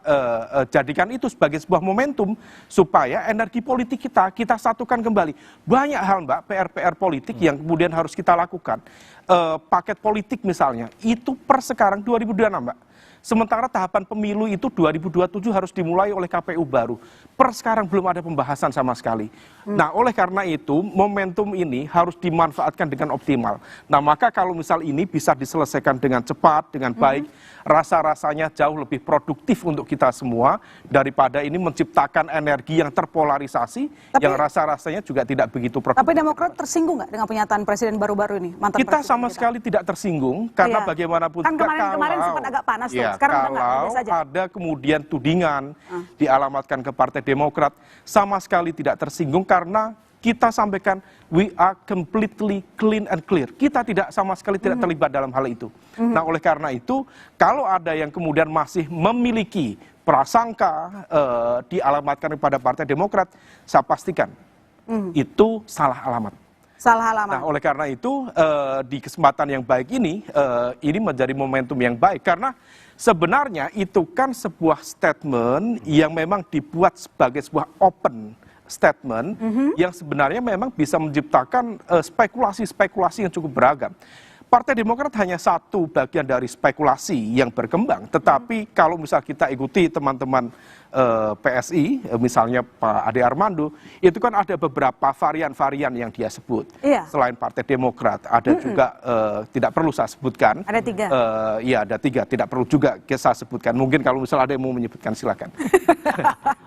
jadikan itu sebagai sebuah momentum supaya energi politik kita satukan kembali. Banyak hal, Mbak, PR-PR politik yang kemudian harus kita lakukan. Paket politik misalnya, itu per sekarang 2026, Mbak. Sementara tahapan pemilu itu 2027 harus dimulai oleh KPU baru. Per sekarang belum ada pembahasan sama sekali. Nah, oleh karena itu momentum ini harus dimanfaatkan dengan optimal. Nah, maka kalau misal ini bisa diselesaikan dengan cepat, dengan baik, rasa-rasanya jauh lebih produktif untuk kita semua daripada ini menciptakan energi yang terpolarisasi, yang rasa-rasanya juga tidak begitu produktif. Tapi Demokrat tersinggung nggak dengan pernyataan Presiden baru-baru ini? Kita sama sekali tidak tersinggung, karena bagaimanapun kan kemarin sempat agak panas tuh. Sekarang kalau ada kemudian tudingan dialamatkan ke Partai Demokrat, sama sekali tidak tersinggung karena kita sampaikan we are completely clean and clear. Kita tidak sama sekali tidak terlibat dalam hal itu. Nah, oleh karena itu, kalau ada yang kemudian masih memiliki prasangka dialamatkan kepada Partai Demokrat, saya pastikan itu salah alamat. Salah alamat. Nah, oleh karena itu di kesempatan yang baik ini menjadi momentum yang baik karena sebenarnya itu kan sebuah statement yang memang dibuat sebagai sebuah open statement yang sebenarnya memang bisa menciptakan spekulasi-spekulasi yang cukup beragam. Partai Demokrat hanya satu bagian dari spekulasi yang berkembang, tetapi kalau misal kita ikuti teman-teman PSI, misalnya Pak Ade Armando, itu kan ada beberapa varian-varian yang dia sebut. Selain Partai Demokrat, ada juga, tidak perlu saya sebutkan. Ada 3. Iya, ada 3, tidak perlu juga saya sebutkan. Mungkin kalau misal ada yang mau menyebutkan, silakan.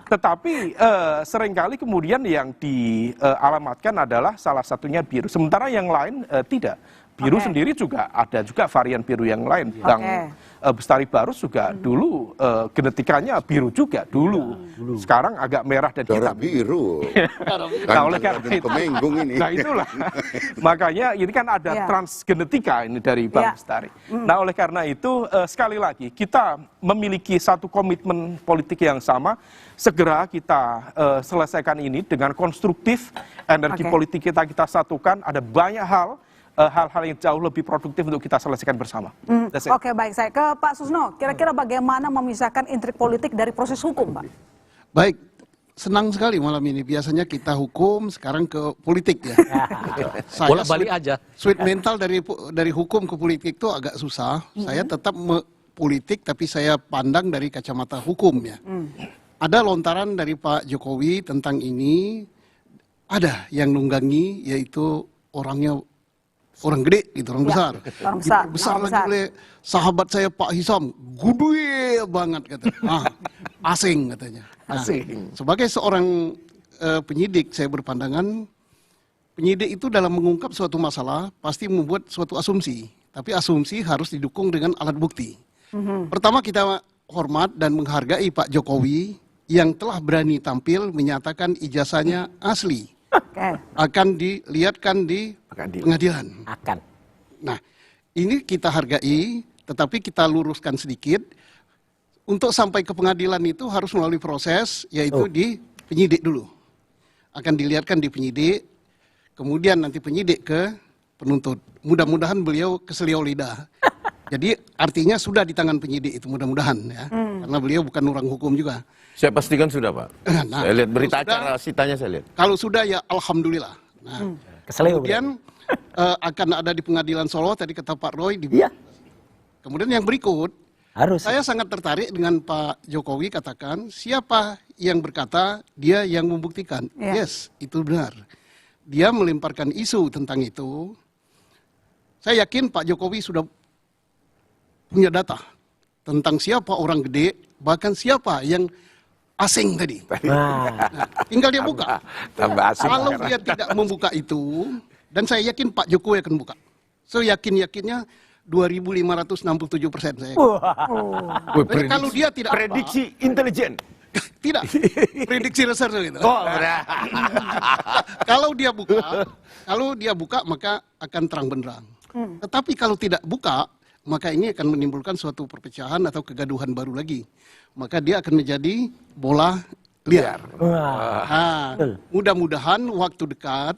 Tetapi seringkali kemudian yang dialamatkan adalah salah satunya biru, sementara yang lain tidak. Biru sendiri juga ada juga varian biru yang lain. Bang Bestari Barus juga dulu genetikanya biru juga dulu. Sekarang agak merah dan hitam. Biru. Nah, oleh karena itu, ini. nah itulah. Makanya ini kan ada transgenetika ini dari Bang Bestari. Nah, oleh karena itu sekali lagi kita memiliki satu komitmen politik yang sama. Segera kita selesaikan ini dengan konstruktif, energi politik kita satukan. Ada banyak hal-hal yang jauh lebih produktif untuk kita selesaikan bersama. Oke, baik. Saya ke Pak Susno. Kira-kira bagaimana memisahkan intrik politik dari proses hukum, Pak? Baik, senang sekali malam ini. Biasanya kita hukum, sekarang ke politik ya. Bolak balik aja. Sweet mental dari hukum ke politik itu agak susah. Saya tetap politik, tapi saya pandang dari kacamata hukum ya. Ada lontaran dari Pak Jokowi tentang ini. Ada yang nunggangi, yaitu orangnya orang gede gitu, orang besar. Orang besar. Besar lagi oleh sahabat saya Pak Hisam, gede banget katanya. Asing katanya. Asing. Sebagai seorang penyidik, saya berpandangan penyidik itu dalam mengungkap suatu masalah pasti membuat suatu asumsi. Tapi asumsi harus didukung dengan alat bukti. Pertama kita hormat dan menghargai Pak Jokowi yang telah berani tampil menyatakan ijazahnya asli. Akan dilihatkan di pengadilan. Nah, ini kita hargai, tetapi kita luruskan sedikit. Untuk sampai ke pengadilan itu harus melalui proses, yaitu di penyidik dulu. Akan dilihatkan di penyidik, kemudian nanti penyidik ke penuntut. Mudah-mudahan beliau keseliau lidah. Jadi artinya sudah di tangan penyidik itu, mudah-mudahan ya. Karena beliau bukan orang hukum juga. Saya pastikan sudah, Pak. Saya lihat berita acara sitanya, saya lihat. Kalau sudah ya alhamdulillah. Nah, kemudian akan ada di pengadilan Solo, tadi kata Pak Roy. Kemudian yang berikut, saya sangat tertarik dengan Pak Jokowi katakan, siapa yang berkata dia yang membuktikan. Yes, itu benar. Dia melemparkan isu tentang itu. Saya yakin Pak Jokowi sudah punya data tentang siapa orang gede, bahkan siapa yang asing tadi. Nah, tinggal dia buka. Kalau dia tidak membuka itu, dan saya yakin Pak Jokowi akan buka. So yakin-yakinnya 2.567% saya. Jadi kalau dia tidak prediksi intelijen. Tidak, prediksi reserse gitu. Kalau dia buka maka akan terang benderang. Tetapi kalau tidak buka, maka ini akan menimbulkan suatu perpecahan atau kegaduhan baru lagi. Maka dia akan menjadi bola liar. Nah, mudah-mudahan waktu dekat,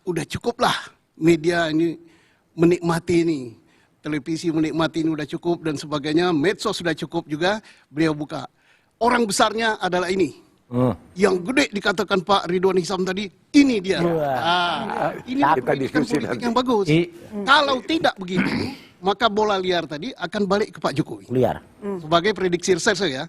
udah cukup lah media ini menikmati ini. Televisi menikmati ini udah cukup dan sebagainya. Medsos sudah cukup juga, beliau buka. Orang besarnya adalah ini. Yang gede dikatakan Pak Ridwan Hisam tadi, ini dia. Ini politik yang bagus. Kalau tidak begitu, maka bola liar tadi akan balik ke Pak Jokowi. Sebagai prediksi reserse ya.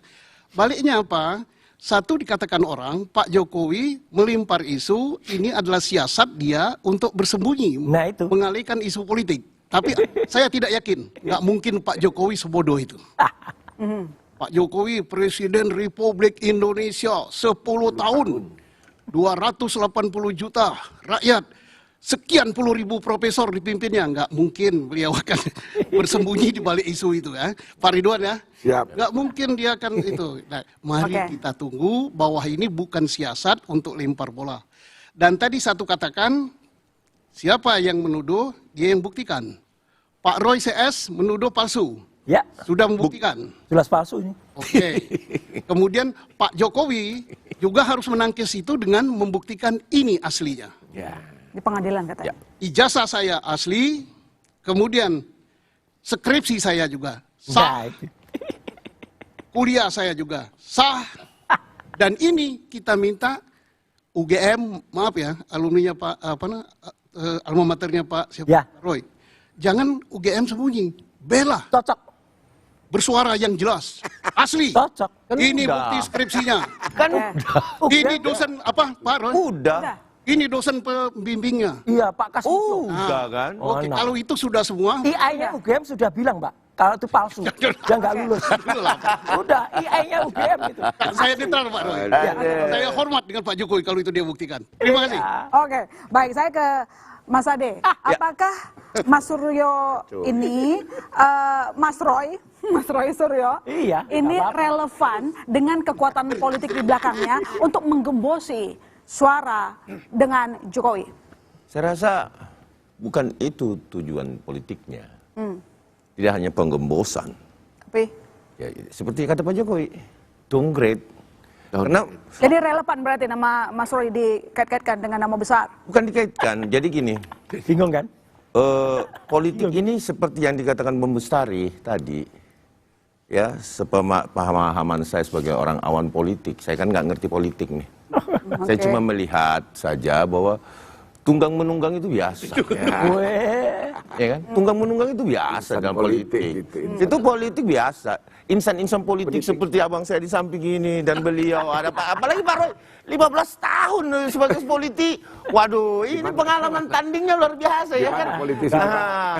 Baliknya apa? Satu dikatakan orang, Pak Jokowi melempar isu, ini adalah siasat dia untuk bersembunyi. Mengalihkan isu politik. Tapi saya tidak yakin, nggak mungkin Pak Jokowi sebodoh itu. Pak Jokowi Presiden Republik Indonesia 10 tahun, 280 juta rakyat, sekian puluh ribu profesor dipimpinnya, nggak mungkin beliau akan bersembunyi di balik isu itu ya, Pak Ridwan ya. Nggak mungkin dia akan itu. Nah, mari kita tunggu bahwa ini bukan siasat untuk lempar bola. Dan tadi satu katakan, siapa yang menuduh, dia yang buktikan. Pak Roy CS menuduh palsu. Ya. Sudah membuktikan. Jelas palsu ini. Oke. Kemudian Pak Jokowi juga harus menangkis itu dengan membuktikan ini aslinya. Di pengadilan katanya. Ijazah saya asli, kemudian skripsi saya juga sah. Kuliah saya juga sah. Dan ini kita minta UGM, maaf ya, alumninya Pak alma maternya Pak Roy. Jangan UGM sembunyi, bela. Cocok. Bersuara yang jelas, asli. Cocok. Ini bukti skripsinya. Ini dosen apa, Pak Roy? Ini dosen pembimbingnya. Iya, Pak Kasito. Udah kan? Oke, kalau itu sudah semua. IAI-nya UGM sudah bilang, Pak, kalau itu palsu, dia nggak lulus. Udah, IAI-nya UGM gitu. Saya netral, Pak Roy. Saya hormat dengan Pak Jokowi kalau itu dia buktikan. Terima kasih. Oke, baik. Saya ke Mas Ade, apakah Mas Suryo ini, Mas Roy Suryo, ini relevan dengan kekuatan politik di belakangnya untuk menggembosi suara dengan Jokowi? Saya rasa bukan itu tujuan politiknya. Tidak hanya penggembosan. Tapi? Ya, seperti kata Pak Jokowi, downgrade. Karena jadi relevan berarti nama Mas Roy dikait-kaitkan dengan nama besar? bukan dikaitkan. Jadi gini. Bingung kan? Politik ini seperti yang dikatakan Bung Bestari tadi. Ya, sepemahaman saya sebagai orang awan politik. Saya kan nggak ngerti politik nih. Saya cuma melihat saja bahwa tunggang menunggang itu biasa. Ya kan? Tunggang menunggang itu biasa dalam politik. Itu politik biasa. Insan-insan politik seperti abang saya di samping ini dan beliau ada apalagi Pak Roy 15 tahun sebagai politik. Waduh, ini pengalaman tandingnya luar biasa ya kan.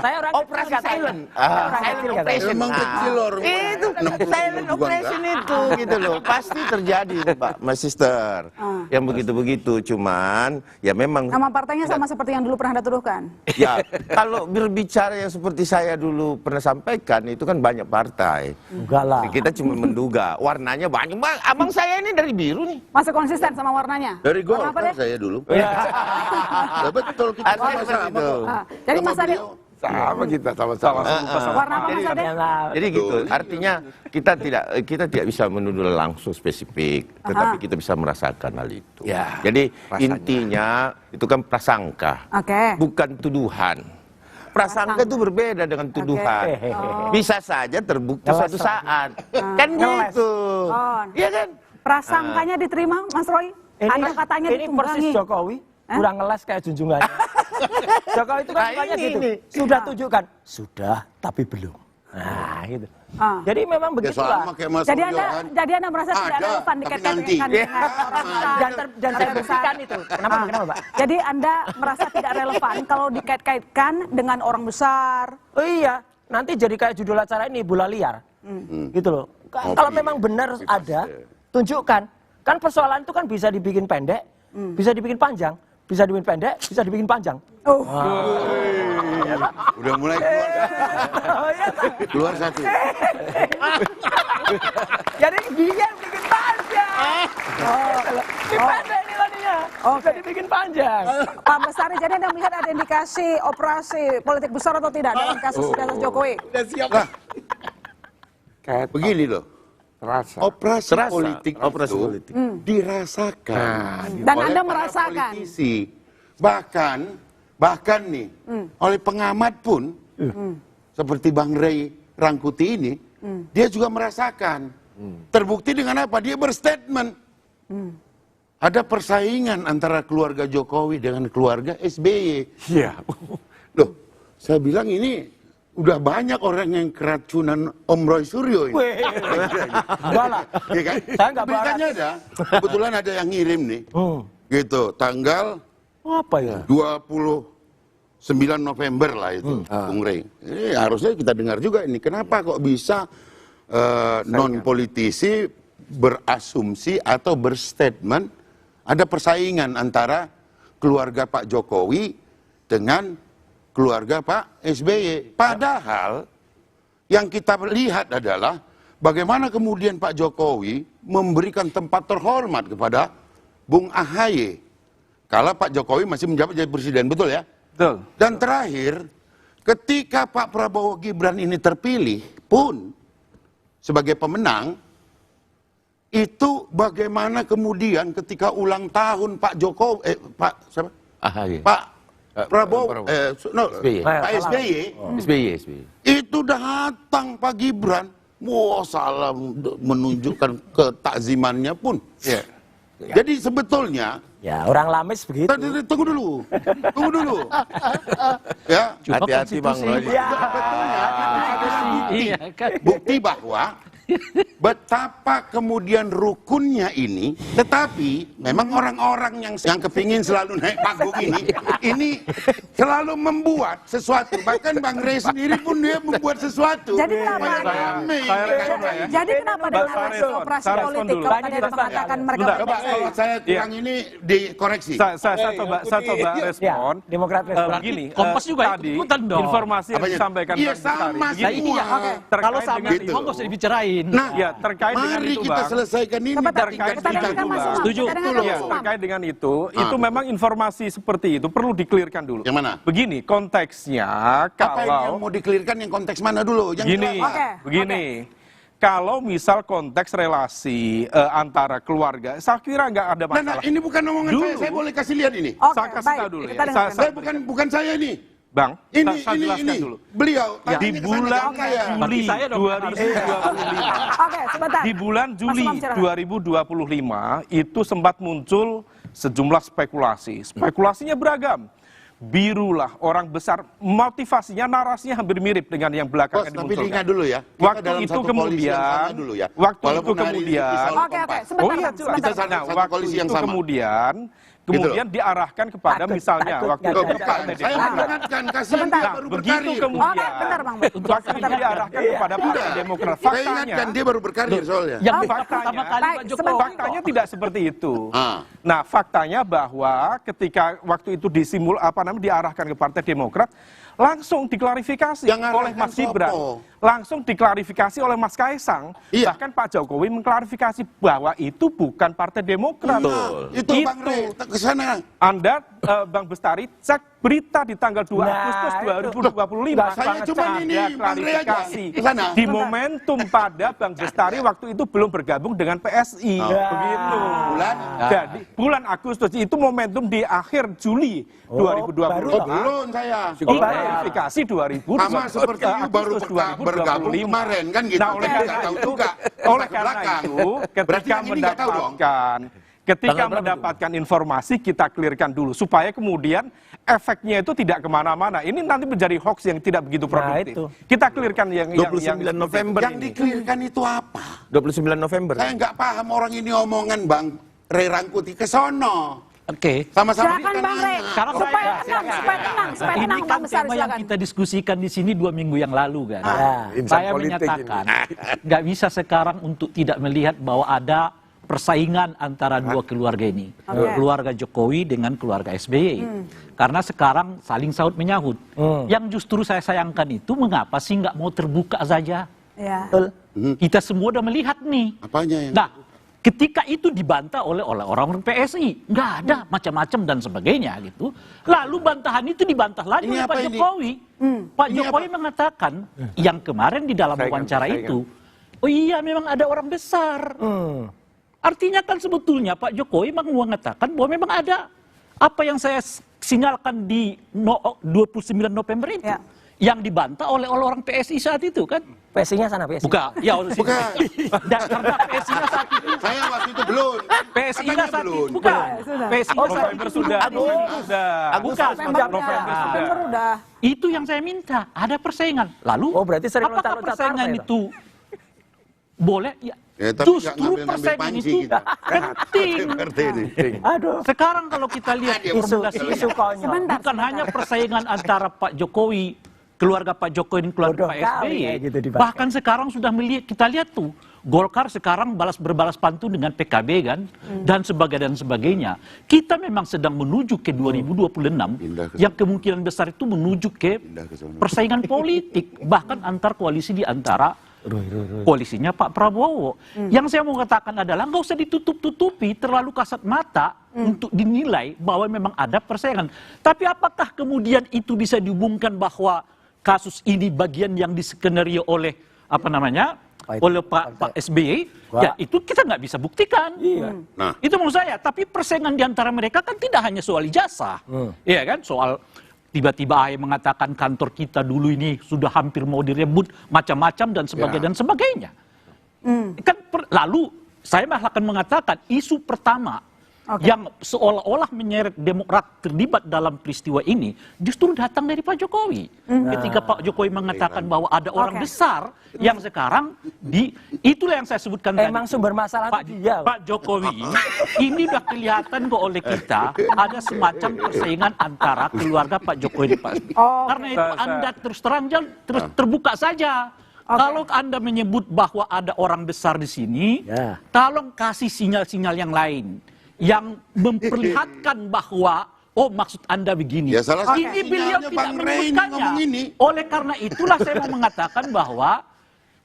Saya orang operasi silent. Silent operation. Memang kecil orang. Itu silent operation itu gitu loh. Pasti terjadi Pak, Mas Sister. Yang begitu-begitu cuman ya memang Nama partainya sama seperti yang dulu pernah Anda tuduhkan? ya, kalau berbicara yang seperti saya dulu pernah sampaikan, itu kan banyak partai. Enggak lah. Kita cuma menduga, warnanya banyak. Abang saya ini dari biru nih. Masih konsisten sama warnanya? Dari Warna apa Golkar deh? saya dulu. Ya. Ya betul, kita sama-sama. Jadi Mas Ade, Sama kita, sama-sama. warna apa Mas Ade? Jadi gitu, artinya kita tidak bisa menuduh langsung spesifik, tetapi kita bisa merasakan hal itu. Ya, jadi rasanya. intinya itu kan prasangka, bukan tuduhan. Prasangka itu berbeda dengan tuduhan. Bisa saja terbukti suatu saat. Kan gitu. Iya kan? Prasangkanya diterima Mas Roy? Ada katanya ini persis ditunggangi. Jokowi kurang ngeles kayak junjungannya. Jokowi itu kan sukanya gitu. Sudah tunjukkan, sudah tapi belum. Nah, gitu. Jadi memang begitulah. Jadi anda merasa tidak relevan dikaitkan dengan orang besar. Dan saya buktikan itu. Kenapa Pak? Jadi Anda merasa tidak relevan kalau dikait-kaitkan dengan orang besar. Oh iya, nanti jadi kayak judul acara ini bola liar. Gitu loh. Kalau memang benar ada, tunjukkan. Kan persoalan itu kan bisa dibikin pendek, bisa dibikin panjang, bisa dibikin pendek, bisa dibikin panjang. Udah mulai keluar satu. Jadi biar bikin panjang. Dipendek nilainya. Bisa dibikin panjang. Pak Bestari, jadi Anda melihat ada indikasi operasi politik besar atau tidak dalam kasus Jokowi? Udah siap. Begini loh. Operasi politik itu dirasakan dan oleh Anda para merasakan politisi. Bahkan nih oleh pengamat pun seperti Bang Ray Rangkuti ini, dia juga merasakan. Terbukti dengan apa? Dia berstatement. Ada persaingan antara keluarga Jokowi dengan keluarga SBY. Iya. Loh, saya bilang ini udah banyak orang yang keracunan Om Roy Suryo ini. Enggak lah. Ya kan? Saya nggak Beritanya ada. Kebetulan ada yang ngirim nih. Gitu, tanggal apa ya? 29 November lah itu, Bung Rey. Ini harusnya kita dengar juga ini. Kenapa kok bisa non-politisi berasumsi atau berstatement ada persaingan antara keluarga Pak Jokowi dengan keluarga Pak SBY. Padahal yang kita lihat adalah bagaimana kemudian Pak Jokowi memberikan tempat terhormat kepada Bung AHY. Kala Pak Jokowi masih menjabat jadi presiden, betul ya? Betul. Dan terakhir, ketika Pak Prabowo Gibran ini terpilih pun sebagai pemenang, itu bagaimana kemudian ketika ulang tahun Pak Jokowi, Pak siapa? AHY. Pak Prabowo, Pak SBY, itu datang Pak Gibran, wah salam menunjukkan ketakzimannya pun. Jadi sebetulnya, ya orang Lamis begitu. Tunggu dulu. Ya, hati-hati Bang Roy. Sebetulnya bukti bahwa betapa kemudian rukunnya ini, tetapi memang orang-orang yang kepingin selalu naik panggung ini selalu membuat sesuatu. Bahkan Bang Rey sendiri pun dia membuat sesuatu. Jadi kenapa dengan operasi politik kalau tadi ada mengatakan mereka coba kalau saya kurang ini dikoreksi. Saya coba respon. Demokrat Begini, Kompas juga tadi ikutan dong. informasi yang disampaikan Iya Bang Bestari. sama semua. Kalau sama itu nggak usah dibicarain. Nah, ya terkait dengan mari itu kita Bang. selesaikan ini. Terkait dengan itu Bang. Setuju. Ya, terkait dengan itu memang informasi seperti itu perlu dikelirkan dulu. Yang mana? Begini konteksnya Apa yang kalau mau dikelirkan yang konteks mana dulu? Yang Gini, jelas. begini. Kalau misal konteks relasi antara keluarga, saya kira nggak ada masalah. Nah, ini bukan omongan Dulu. saya boleh kasih lihat ini. Saya kasih tahu dulu ya. Saya bukan saya ini. Bang, Ini saya jelaskan dulu. Beliau Ya, di bulan Juli 2025. Oke, sebentar. Di bulan Juli Mas Umam, 2025 itu sempat muncul sejumlah spekulasi. Spekulasinya beragam. Birulah orang besar, motivasinya narasinya hampir mirip dengan yang belakangan Tapi dimunculkan. diingat dulu ya. Kita Waktu dalam itu satu koalisi yang kemudian, sama dulu ya. waktu Walaupun itu hari ini kemudian, soal Oke, kompas. sebentar, oh iya sebentar. Kita nah, satu waktu koalisi yang itu sama. kemudian diarahkan kepada misalnya waktu itu Bukan, saya mengingatkan kasihan dia Nah, baru begitu berkarir. kemudian Bentar, Bang. waktu itu diarahkan kepada Partai Demokrat. Saya Faktanya, ingatkan dia baru berkarir soalnya. Yang faktanya, Pak Jokowi. faktanya tidak seperti itu. Ah. Nah, faktanya bahwa ketika waktu itu diarahkan ke Partai Demokrat, langsung diklarifikasi oleh Mas Gibran, langsung diklarifikasi oleh Mas Kaisang, bahkan Pak Jokowi mengklarifikasi bahwa itu bukan Partai Demokrat. Itu Bang Rey, ke sana. Anda, Bang Bestari, cek berita di tanggal 2 Agustus 2025. Saya cuma ini, Bang Rey aja. Ke sana. Di momentum pada Bang Bestari waktu itu belum bergabung dengan PSI. Begitu. Jadi bulan Agustus itu momentum di akhir Juli 2020. Belum saya. Klarifikasi 2000 sama seperti baru bergabung kemarin kan gitu. Nah, oleh karena itu, ketika mendapatkan informasi kita clearkan dulu supaya kemudian efeknya itu tidak kemana-mana. Ini nanti menjadi hoax yang tidak begitu produktif. Kita clearkan yang 29 November yang dikelirkan itu apa? 29 November. Saya nggak paham orang ini omongan Bang Rey Rangkuti ke sono. Oke. Sama-sama Silakan Bang Rey. Supaya tenang, Ini kan tema yang kita diskusikan di sini 2 minggu yang lalu kan. Saya menyatakan nggak bisa sekarang untuk tidak melihat bahwa ada persaingan antara dua keluarga ini, keluarga Jokowi dengan keluarga SBY. Karena sekarang saling sahut menyahut. Yang justru saya sayangkan itu mengapa sih nggak mau terbuka saja? Kita semua udah melihat nih. Apanya yang? Nah, ketika itu dibantah oleh orang-orang PSI, nggak ada macam-macam dan sebagainya gitu. Lalu bantahan itu dibantah lagi oleh Pak Jokowi. Pak Jokowi mengatakan yang kemarin di dalam wawancara itu, oh iya memang ada orang besar. Artinya kan sebetulnya Pak Jokowi mengatakan bahwa memang ada apa yang saya sinyalkan di 29 November itu. Yang dibantah oleh orang PSI saat itu kan. PSI-nya sana, PSI. Bukan. Ya, bukan. Karena PSI-nya saat itu. Saya waktu itu belum. PSI-nya saat itu. Bukan. PSI-nya saat itu sudah. Bukan. November udah. Itu yang saya minta. Ada persaingan. Lalu, berarti sering apakah persaingan itu boleh? Ya, justru persaingan itu penting. Sekarang kalau kita lihat isu bukan hanya persaingan antara Pak Jokowi, keluarga Pak Jokowi dan keluarga Pak SBY. Bahkan sekarang sudah kita lihat tuh Golkar sekarang berbalas pantun dengan PKB kan dan sebagainya. Kita memang sedang menuju ke 2026 yang kemungkinan besar itu menuju ke persaingan politik bahkan antar koalisi di antara koalisinya Pak Prabowo. Yang saya mau katakan adalah nggak usah ditutup-tutupi terlalu kasat mata untuk dinilai bahwa memang ada persaingan. Tapi apakah kemudian itu bisa dihubungkan bahwa kasus ini bagian yang diskenario oleh oleh Pak SBY? Ya itu kita nggak bisa buktikan. Nah. Itu menurut saya. Tapi persaingan di antara mereka kan tidak hanya soal ijazah, ya kan? Soal tiba-tiba AHY mengatakan kantor kita dulu ini sudah hampir mau direbut macam-macam dan sebagainya. Kan lalu saya malah akan mengatakan isu pertama yang seolah-olah menyeret Demokrat terlibat dalam peristiwa ini justru datang dari Pak Jokowi. Ketika Pak Jokowi mengatakan bahwa ada orang besar yang sekarang itulah yang saya sebutkan tadi. Emang sumber masalah Pak Jokowi ini udah kelihatan kok oleh kita ada semacam persaingan antara keluarga Pak Jokowi dan Pak SBY. Karena itu Anda terus terang terus terbuka saja. Kalau Anda menyebut bahwa ada orang besar di sini, tolong kasih sinyal-sinyal yang lain yang memperlihatkan bahwa maksud Anda begini. Ya, salah satu ini beliau sinyalnya tidak Bang Rey menyebutkannya. Oleh karena itulah saya mau mengatakan bahwa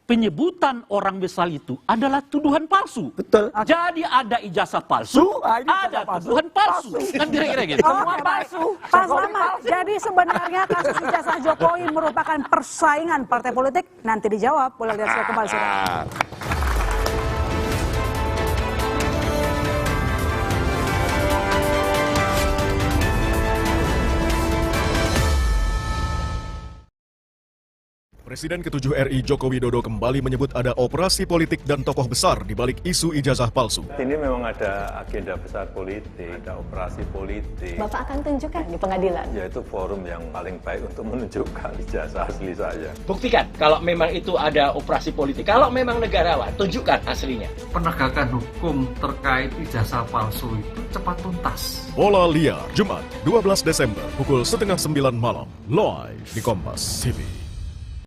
penyebutan orang besar itu adalah tuduhan palsu. Betul. Jadi ada ijazah palsu, ada tuduhan palsu. Kan kira-kira gitu. Semua palsu. Pak Selamat, jadi sebenarnya kasus ijazah Jokowi merupakan persaingan partai politik? Nanti dijawab. Boleh lihat saya kembali. Presiden ke-7 RI Joko Widodo kembali menyebut ada operasi politik dan tokoh besar di balik isu ijazah palsu. Ini memang ada agenda besar politik, ada operasi politik. Bapak akan tunjukkan di pengadilan. Yaitu forum yang paling baik untuk menunjukkan ijazah asli saya. Buktikan kalau memang itu ada operasi politik. Kalau memang negarawan, tunjukkan aslinya. Penegakan hukum terkait ijazah palsu itu cepat tuntas. Bola Liar, Jumat 12 Desember pukul 8:30 malam, live di Kompas TV.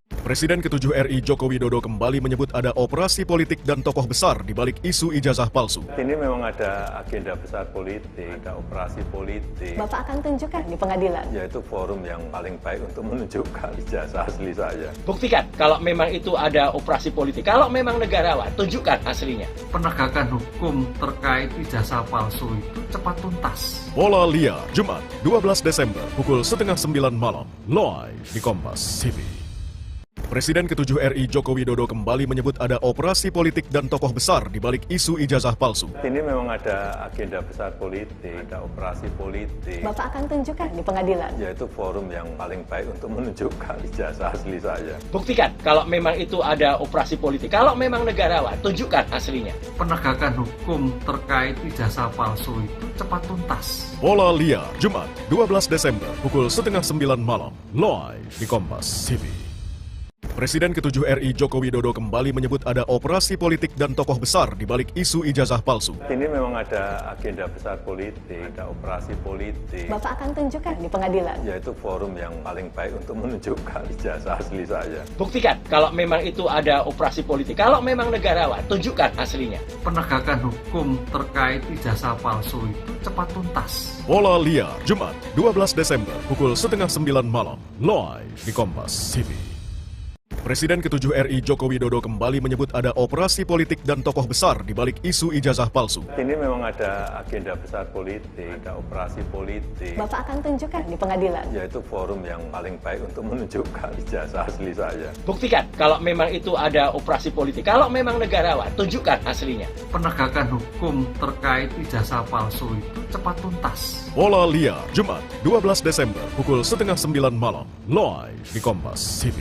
Presiden ke-7 RI Joko Widodo kembali menyebut ada operasi politik dan tokoh besar di balik isu ijazah palsu. Ini memang ada agenda besar politik, ada operasi politik. Bapak akan tunjukkan di pengadilan. Yaitu forum yang paling baik untuk menunjukkan ijazah asli saya. Buktikan kalau memang itu ada operasi politik. Kalau memang negarawan, tunjukkan aslinya. Penegakan hukum terkait ijazah palsu itu cepat tuntas. Bola Liar, Jumat 12 Desember pukul 8:30 malam, live di Kompas TV. Presiden ke-7 RI Joko Widodo kembali menyebut ada operasi politik dan tokoh besar di balik isu ijazah palsu. Ini memang ada agenda besar politik, ada operasi politik. Bapak akan tunjukkan di pengadilan. Yaitu forum yang paling baik untuk menunjukkan ijazah asli saya. Buktikan kalau memang itu ada operasi politik. Kalau memang negarawan, tunjukkan aslinya. Penegakan hukum terkait ijazah palsu itu cepat tuntas. Bola Liar, Jumat 12 Desember pukul 8:30 malam, live di Kompas TV. Presiden ke-7 RI Joko Widodo kembali menyebut ada operasi politik dan tokoh besar di balik isu ijazah palsu. Ini memang ada agenda besar politik, ada operasi politik. Bapak akan tunjukkan di pengadilan. Yaitu forum yang paling baik untuk menunjukkan ijazah asli saya. Buktikan kalau memang itu ada operasi politik. Kalau memang negarawan, tunjukkan aslinya. Penegakan hukum terkait ijazah palsu itu cepat tuntas. Bola Liar, Jumat 12 Desember pukul 8:30 malam, live di Kompas TV. Presiden ke-7 RI Joko Widodo kembali menyebut ada operasi politik dan tokoh besar di balik isu ijazah palsu. Ini memang ada agenda besar politik, ada operasi politik. Bapak akan tunjukkan di pengadilan. Yaitu forum yang paling baik untuk menunjukkan ijazah asli saya. Buktikan kalau memang itu ada operasi politik. Kalau memang negarawan, tunjukkan aslinya. Penegakan hukum terkait ijazah palsu itu cepat tuntas. Bola Liar, Jumat 12 Desember pukul 8:30 malam, live di Kompas TV.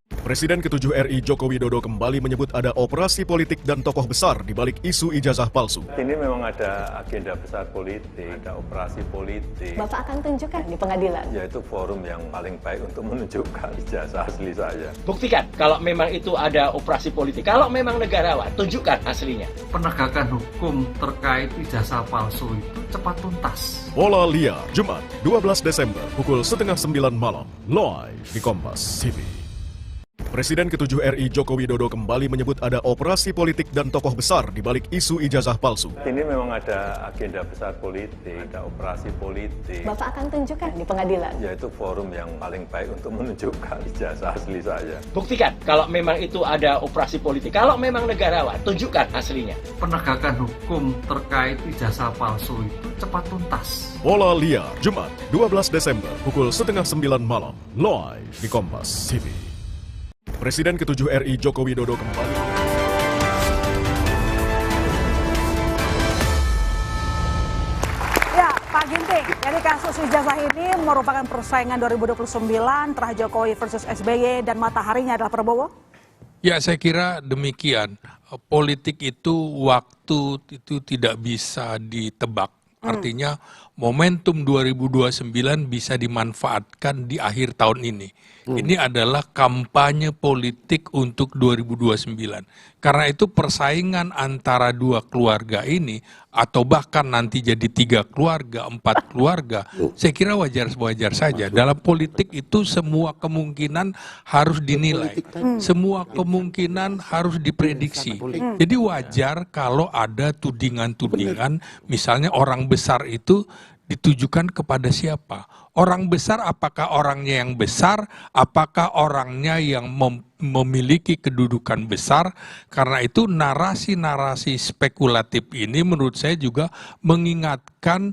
Presiden ke-7 RI Joko Widodo kembali menyebut ada operasi politik dan tokoh besar di balik isu ijazah palsu. Ini memang ada agenda besar politik, ada operasi politik. Bapak akan tunjukkan di pengadilan. Yaitu forum yang paling baik untuk menunjukkan ijazah asli saya. Buktikan kalau memang itu ada operasi politik. Kalau memang negarawan, tunjukkan aslinya. Penegakan hukum terkait ijazah palsu itu cepat tuntas. Bola Liar, Jumat 12 Desember pukul 8:30 malam, live di Kompas TV. Presiden ke-7 RI Joko Widodo kembali menyebut ada operasi politik dan tokoh besar di balik isu ijazah palsu. Ini memang ada agenda besar politik, ada operasi politik. Bapak akan tunjukkan di pengadilan. Yaitu forum yang paling baik untuk menunjukkan ijazah asli saya. Buktikan kalau memang itu ada operasi politik. Kalau memang negarawan, tunjukkan aslinya. Penegakan hukum terkait ijazah palsu itu cepat tuntas. Bola Liar, Jumat 12 Desember pukul 8:30 malam, live di Kompas TV. Presiden ke-7 RI Joko Widodo kembali. Ya, Pak Ginting, jadi kasus ijazah ini merupakan persaingan 2029 antara Jokowi versus SBY dan mataharinya adalah Prabowo? Ya, saya kira demikian. Politik itu waktu itu tidak bisa ditebak. Artinya momentum 2029 bisa dimanfaatkan di akhir tahun ini. Ini adalah kampanye politik untuk 2029. Karena itu persaingan antara dua keluarga ini, atau bahkan nanti jadi 3 keluarga, 4 keluarga, saya kira wajar-wajar saja. Dalam politik itu semua kemungkinan harus dinilai. Semua kemungkinan harus diprediksi. Jadi wajar kalau ada tudingan-tudingan, misalnya orang besar itu ditujukan kepada siapa? Orang besar, apakah orangnya yang besar? Apakah orangnya yang memiliki kedudukan besar? Karena itu narasi-narasi spekulatif ini menurut saya juga mengingatkan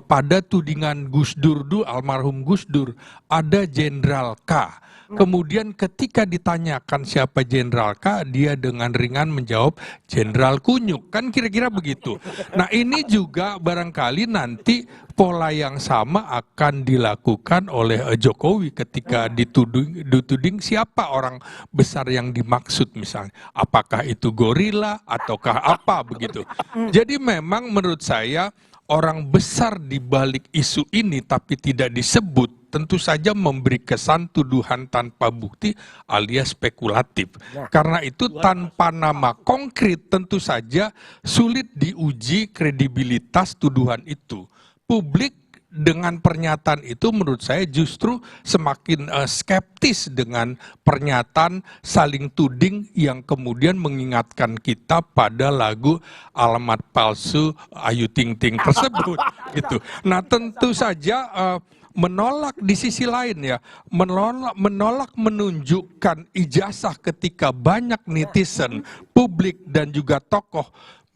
pada tudingan Gus Dur, almarhum Gus Dur. Ada Jenderal K. Kemudian ketika ditanyakan siapa Jenderal K, dia dengan ringan menjawab Jenderal Kunyuk. Kan kira-kira begitu. Nah, ini juga barangkali nanti pola yang sama akan dilakukan oleh Jokowi ketika dituding siapa orang besar yang dimaksud misalnya. Apakah itu gorila ataukah apa begitu. Jadi memang menurut saya orang besar di balik isu ini tapi tidak disebut tentu saja memberi kesan tuduhan tanpa bukti alias spekulatif. Karena itu tanpa nama konkret tentu saja sulit diuji kredibilitas tuduhan itu. Publik dengan pernyataan itu menurut saya justru semakin skeptis dengan pernyataan saling tuding yang kemudian mengingatkan kita pada lagu Alamat Palsu Ayu Ting Ting tersebut gitu. Nah, tentu saja menolak di sisi lain ya, menolak menunjukkan ijazah ketika banyak netizen, publik dan juga tokoh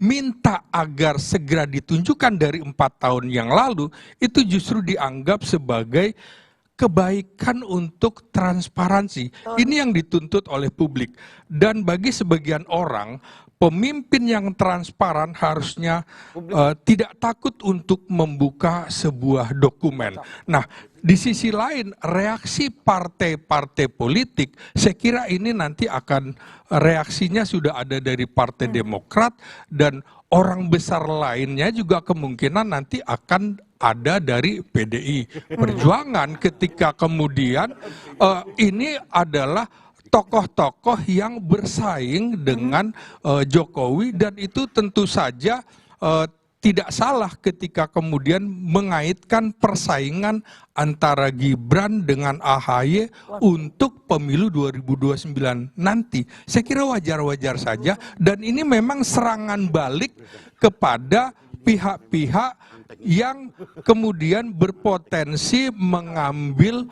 minta agar segera ditunjukkan dari 4 tahun yang lalu, itu justru dianggap sebagai kebaikan untuk transparansi. Ini yang dituntut oleh publik. Dan bagi sebagian orang, pemimpin yang transparan harusnya tidak takut untuk membuka sebuah dokumen. Nah, di sisi lain, reaksi partai-partai politik, saya kira ini nanti akan reaksinya sudah ada dari Partai Demokrat dan orang besar lainnya juga kemungkinan nanti akan ada dari PDI Perjuangan ketika kemudian ini adalah tokoh-tokoh yang bersaing dengan Jokowi dan itu tentu saja tidak salah ketika kemudian mengaitkan persaingan antara Gibran dengan AHY untuk pemilu 2029 nanti. Saya kira wajar-wajar saja dan ini memang serangan balik kepada pihak-pihak yang kemudian berpotensi mengambil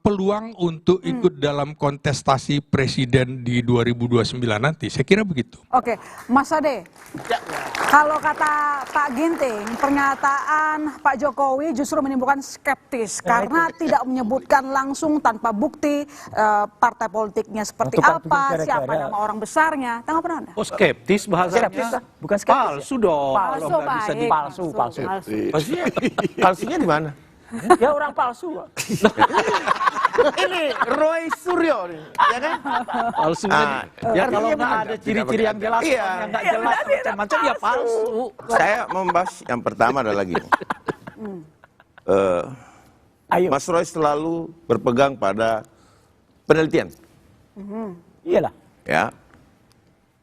peluang untuk ikut dalam kontestasi presiden di 2029 nanti. Saya kira begitu. Oke, Mas Ade, kalau kata Pak Ginting, pernyataan Pak Jokowi justru menimbulkan skeptis karena tidak menyebutkan langsung tanpa bukti partai politiknya seperti apa, siapa nama orang besarnya. Tanggapan Anda? Oh, skeptis bahasanya. Bukan skeptis. Palsu dong. Palsu, Bisa palsu. Palsunya di mana? Ya orang palsu. Ini Roy Suryo nih, ya kan? Palsunya. Ya kalau nggak ada ciri-ciri yang jelas, iya, yang nggak jelas, macam-macam ya palsu. Saya membahas yang pertama adalah gini. Mas Roy selalu berpegang pada penelitian. Iyalah. Ya,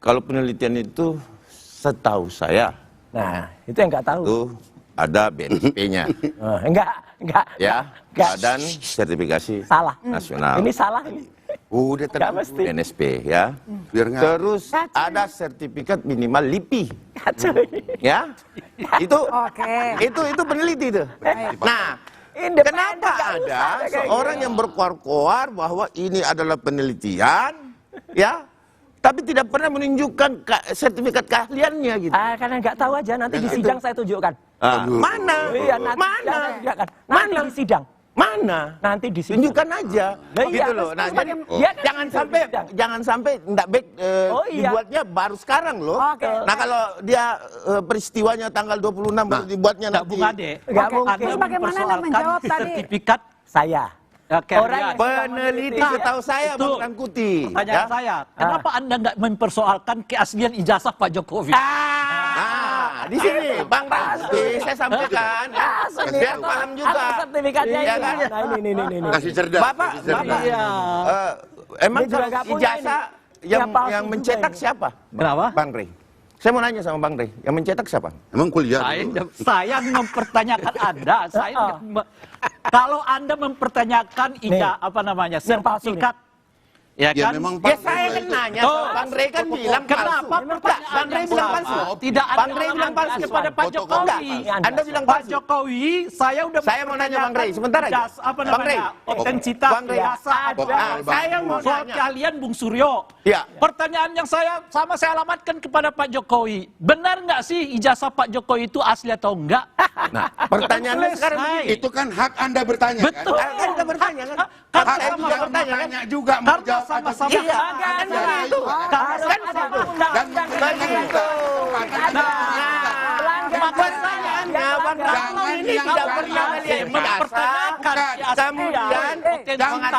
kalau penelitian itu setahu saya. Nah, itu yang nggak tahu. Itu ada BNSP-nya. Enggak. Ya, Badan Sertifikasi Salah. Nasional. Ini salah ini. Udah mesti. BNSP ya. Terus ada sertifikat minimal LIPI. Ya. Itu itu peneliti itu. Nah, kenapa ada seorang yang berkoar-koar bahwa ini adalah penelitian ya? Tapi tidak pernah menunjukkan sertifikat keahliannya gitu. Karena nggak tahu aja, nanti di sidang saya tunjukkan. Mana? Iya, nanti di sidang. Mana? Nanti di sidang. Tunjukkan aja. Gitu loh. Nah, jadi jangan sampai enggak baik dibuatnya baru sekarang loh. Nah, kalau dia peristiwanya tanggal 26 baru dibuatnya nanti. Bung Ade. Terus bagaimana Anda menjawab tadi? Sertifikat saya. Orang yang peneliti setahu saya Bang Rangkuti. Pertanyaan saya, kenapa Anda nggak mempersoalkan keaslian ijazah Pak Jokowi? Di sini Bang Rangkuti saya sampaikan biar paham juga. Sertifikatnya ya itu. kan? Nah, ini. Kasih cerdas. Bapak, emang kalau ijazah yang mencetak siapa? Kenapa? Bang Rey. Saya mau nanya sama Bang Rey, yang mencetak siapa? Emang kuliah? Saya mempertanyakan Anda. Kalau Anda mempertanyakan sertifikat, ya kan? memang Ya saya kan nanya, Bang Rey kan bilang kenapa pertanyaan Bang Rey bilang palsu? Tidak ada Bang Rey bilang palsu kepada Pak Jokowi. Anda bilang Pak palsu. Jokowi, saya udah mau nanya Bang Rey, sebentar aja. Bang Rey, otensitas, Bang Rey, saya mau soal kalian Bung Suryo. Ya. Pertanyaan yang saya alamatkan kepada Pak Jokowi, benar nggak sih ijazah Pak Jokowi itu asli atau enggak? Nah, pertanyaannya sekarang begini. Itu kan hak Anda bertanya. Betul. Kan? Anda bertanya kan? Hak saya juga bertanya juga. Karena sama-sama Iya, kan begitu. Kan begitu. Dan begitu. Pertanyaannya, Bang Rangkuti ini tidak pernah melihat ijazah, kemudian jangan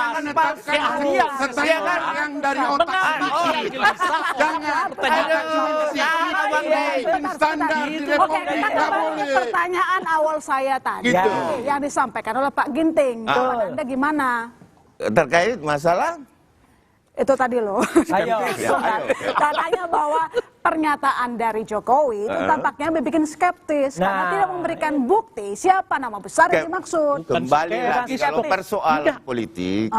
keahlian setelah yang dari otak standar di Republik nggak boleh. Pertanyaan awal saya tadi Gitu. yang disampaikan oleh Pak Ginting, menurut Anda gimana? terkait masalah Itu tadi loh. Ayo. Katanya bahwa pernyataan dari Jokowi itu tampaknya bikin skeptis karena tidak memberikan bukti siapa nama besar yang dimaksud. Kembali lagi kalau persoalan politik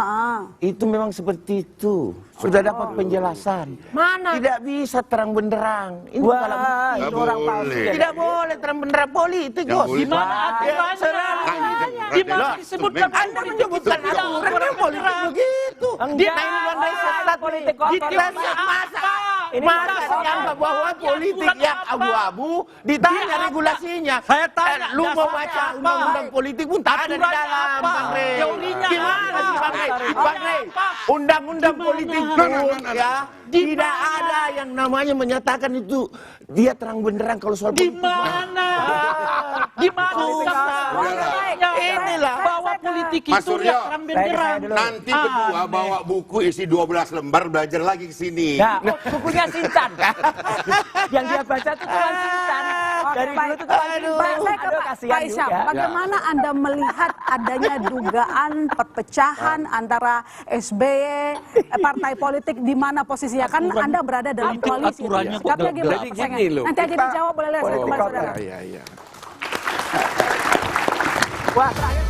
itu memang seperti itu. Sudah dapat penjelasan. Mana? Tidak bisa terang benderang. Ini kalau itu orang palsu. tidak boleh terang benderang politik, Bos. Gimana aturannya? Gimana disebutkan Anda menyebutkan aturan politik begitu. Dia politik Masa dianggap bahwa politik yang abu-abu ditanya regulasinya. Saya tanya, lu mau baca undang-undang politik pun tak ada di dalam, Bang Rey. Gimana sih, Bang Rey? Bang Rey, undang-undang politik pun ya tidak ada yang namanya menyatakan itu dia terang benderang kalau soal politik. Gimana? Inilah bahwa politik itu dia terang benderang. Nanti berdua bawa buku isi 12 lembar belajar lagi ke sini. Nah, bukunya Sincan. Yang dia baca itu tuan Sincan. Dari dulu itu tuan Sincan. Pak Isyam, bagaimana Anda melihat adanya dugaan perpecahan antara SBY, partai politik di mana posisinya? Kan Anda berada dalam koalisi. Sikapnya gimana persaingan? Nanti aja dijawab, boleh lihat saya kembali saudara. Iya. Wah, terakhir.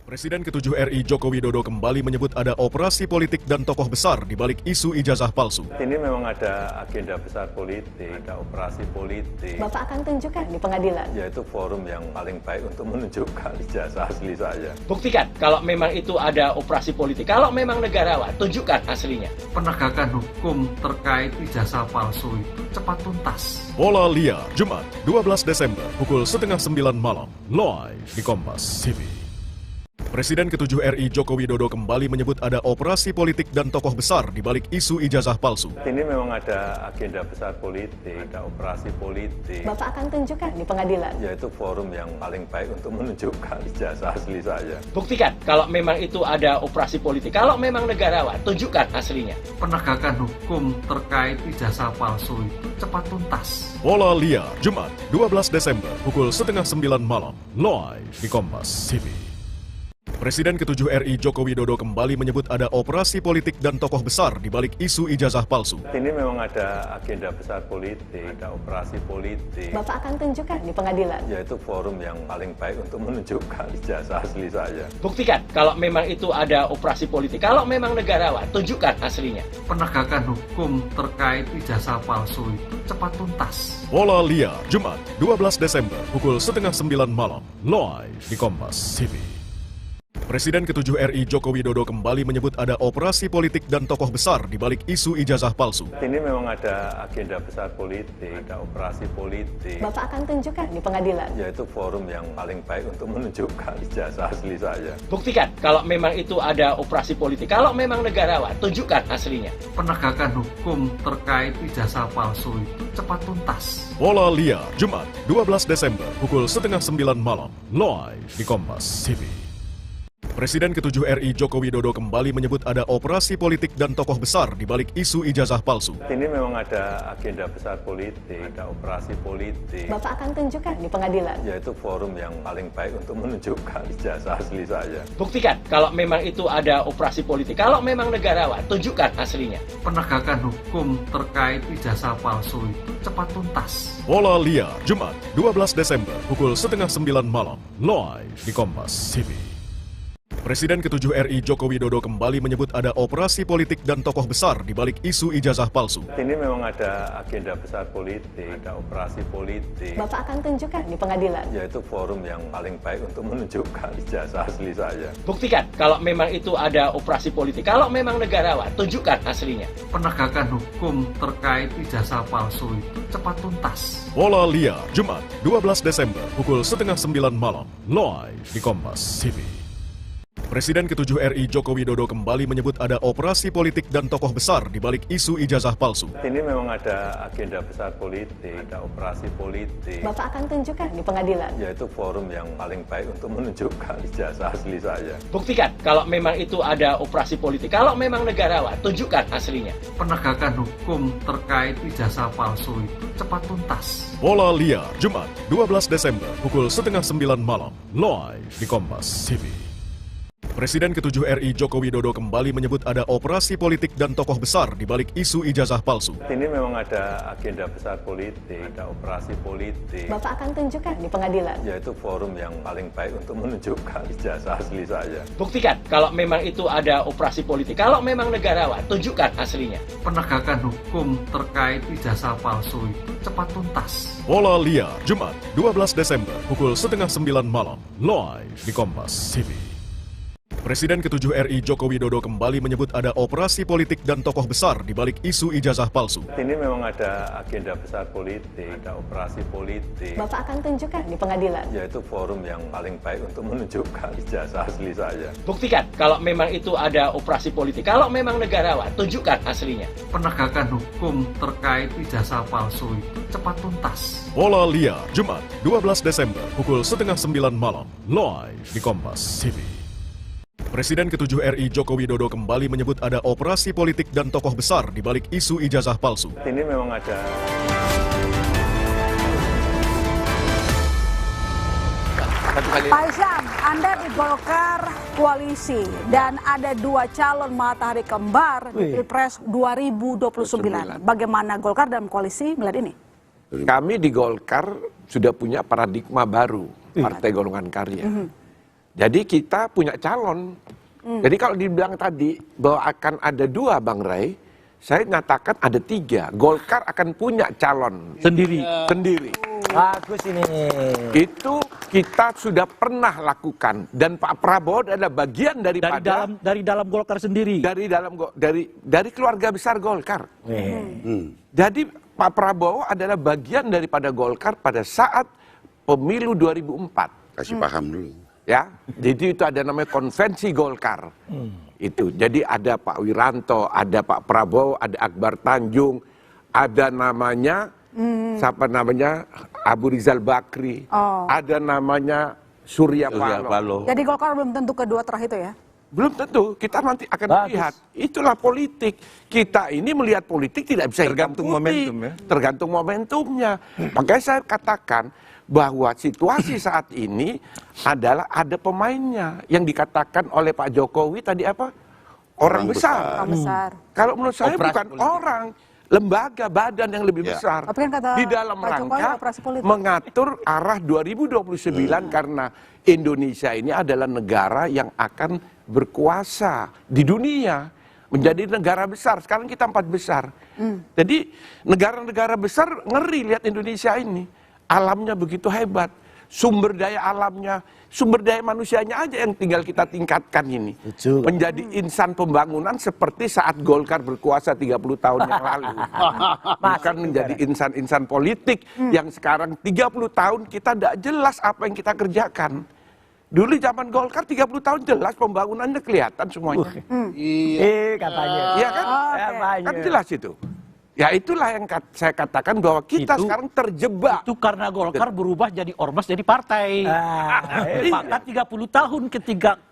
Presiden ke-7 RI Joko Widodo kembali menyebut ada operasi politik dan tokoh besar di balik isu ijazah palsu. Ini memang ada agenda besar politik, ada operasi politik. Bapak akan tunjukkan di pengadilan. Yaitu forum yang paling baik untuk menunjukkan ijazah asli saya. Buktikan kalau memang itu ada operasi politik. Kalau memang negarawan, tunjukkan aslinya. Penegakan hukum terkait ijazah palsu itu cepat tuntas. Bola Liar, Jumat 12 Desember pukul 8:30 malam, live di Kompas TV. Presiden ke-7 RI Joko Widodo kembali menyebut ada operasi politik dan tokoh besar di balik isu ijazah palsu. Ini memang ada agenda besar politik, ada operasi politik. Bapak akan tunjukkan di pengadilan. Yaitu forum yang paling baik untuk menunjukkan ijazah asli saya. Buktikan kalau memang itu ada operasi politik. Kalau memang negarawan, tunjukkan aslinya. Penegakan hukum terkait ijazah palsu itu cepat tuntas. Bola Liar, Jumat 12 Desember pukul 8:30 malam, live di Kompas TV. Presiden ke-7 RI Joko Widodo kembali menyebut ada operasi politik dan tokoh besar di balik isu ijazah palsu. Ini memang ada agenda besar politik, ada operasi politik. Bapak akan tunjukkan di pengadilan. Yaitu forum yang paling baik untuk menunjukkan ijazah asli saya. Buktikan kalau memang itu ada operasi politik. Kalau memang negarawan, tunjukkan aslinya. Penegakan hukum terkait ijazah palsu itu cepat tuntas. Bola Liar, Jumat 12 Desember pukul 8:30 malam, live di Kompas TV. Presiden ke-7 RI Joko Widodo kembali menyebut ada operasi politik dan tokoh besar di balik isu ijazah palsu. Ini memang ada agenda besar politik, ada operasi politik. Bapak akan tunjukkan di pengadilan. Yaitu forum yang paling baik untuk menunjukkan ijazah asli saya. Buktikan kalau memang itu ada operasi politik. Kalau memang negarawan, tunjukkan aslinya. Penegakan hukum terkait ijazah palsu itu cepat tuntas. Bola Liar, Jumat 12 Desember pukul 8:30 malam, live di Kompas TV. Presiden ke-7 RI Joko Widodo kembali menyebut ada operasi politik dan tokoh besar di balik isu ijazah palsu. Ini memang ada agenda besar politik, ada operasi politik. Bapak akan tunjukkan di pengadilan. Yaitu forum yang paling baik untuk menunjukkan ijazah asli saya. Buktikan kalau memang itu ada operasi politik. Kalau memang negarawan, tunjukkan aslinya. Penegakan hukum terkait ijazah palsu itu cepat tuntas. Bola Liar, Jumat 12 Desember pukul 8:30 malam, live di Kompas TV. Presiden ke-7 RI Joko Widodo kembali menyebut ada operasi politik dan tokoh besar di balik isu ijazah palsu. Ini memang ada agenda besar politik, ada operasi politik. Bapak akan tunjukkan di pengadilan. Yaitu forum yang paling baik untuk menunjukkan ijazah asli saya. Buktikan kalau memang itu ada operasi politik. Kalau memang negarawan, tunjukkan aslinya. Penegakan hukum terkait ijazah palsu itu cepat tuntas. Bola Liar, Jumat 12 Desember pukul 8:30 malam, live di Kompas TV. Presiden ke-7 RI Joko Widodo kembali menyebut ada operasi politik dan tokoh besar di balik isu ijazah palsu. Ini memang ada agenda besar politik, ada operasi politik. Bapak akan tunjukkan di pengadilan. Yaitu forum yang paling baik untuk menunjukkan ijazah asli saya. Buktikan kalau memang itu ada operasi politik. Kalau memang negarawan, tunjukkan aslinya. Penegakan hukum terkait ijazah palsu itu cepat tuntas. Bola Liar, Jumat 12 Desember pukul 8:30 malam, live di Kompas TV. Presiden ke-7 RI Joko Widodo kembali menyebut ada operasi politik dan tokoh besar di balik isu ijazah palsu. Ini memang ada agenda besar politik, ada operasi politik. Bapak akan tunjukkan di pengadilan. Yaitu forum yang paling baik untuk menunjukkan ijazah asli saya. Buktikan kalau memang itu ada operasi politik. Kalau memang negarawan, tunjukkan aslinya. Penegakan hukum terkait ijazah palsu itu cepat tuntas. Bola Liar, Jumat 12 Desember pukul 8:30 malam, live di Kompas TV. Presiden ke-7 RI Joko Widodo kembali menyebut ada operasi politik dan tokoh besar di balik isu ijazah palsu. Ini memang ada agenda besar politik, ada operasi politik. Bapak akan tunjukkan di pengadilan. Yaitu forum yang paling baik untuk menunjukkan ijazah asli saya. Buktikan kalau memang itu ada operasi politik. Kalau memang negarawan, tunjukkan aslinya. Penegakan hukum terkait ijazah palsu itu cepat tuntas. Bola Liar, Jumat 12 Desember pukul 8:30 malam, live di Kompas TV. Presiden ke-7 RI Joko Widodo kembali menyebut ada operasi politik dan tokoh besar di balik isu ijazah palsu. Ini memang ada. Pak Isyam, Anda di Golkar koalisi dan ada dua calon matahari kembar di Pilpres 2029. Bagaimana Golkar dalam koalisi melihat ini? Kami di Golkar sudah punya paradigma baru, Partai Golongan Karya. Jadi kita punya calon. Jadi kalau dibilang tadi bahwa akan ada dua, Bang Ray, saya nyatakan ada tiga. Golkar akan punya calon sendiri. Bagus ini. Itu kita sudah pernah lakukan dan Pak Prabowo adalah bagian daripada dari dalam Golkar sendiri. Dari keluarga besar Golkar. Jadi Pak Prabowo adalah bagian daripada Golkar pada saat pemilu 2004. Kasih paham dulu. Ya, jadi itu ada namanya konvensi Golkar. Itu. Jadi ada Pak Wiranto, ada Pak Prabowo, ada Akbar Tanjung, ada namanya siapa namanya Abu Rizal Bakri, ada namanya Surya Paloh. Jadi Golkar belum tentu kedua terakhir itu ya? Belum tentu, kita nanti akan melihat. Itulah politik. Kita ini melihat politik tidak bisa tergantung momentum ya. Tergantung momentumnya. Makanya saya katakan bahwa situasi saat ini adalah ada pemainnya yang dikatakan oleh Pak Jokowi tadi apa? Orang besar. Kalau menurut saya bukan orang, lembaga, badan yang lebih besar. Di dalam rangka mengatur arah 2029 karena Indonesia ini adalah negara yang akan berkuasa di dunia. Menjadi negara besar, sekarang kita 4 besar. Jadi negara-negara besar ngeri lihat Indonesia ini. Alamnya begitu hebat. sumber daya alamnya, sumber daya manusianya aja yang tinggal kita tingkatkan ini. Menjadi insan pembangunan seperti saat Golkar berkuasa 30 tahun yang lalu. Bukan menjadi insan-insan politik yang sekarang 30 tahun kita tidak jelas apa yang kita kerjakan. Dulu zaman Golkar 30 tahun jelas pembangunannya kelihatan semuanya. Iya katanya. Iya kan? Kan jelas itu. Ya itulah yang saya katakan bahwa kita sekarang terjebak. Itu karena Golkar berubah jadi ormas jadi partai. Maka 30 tahun ketika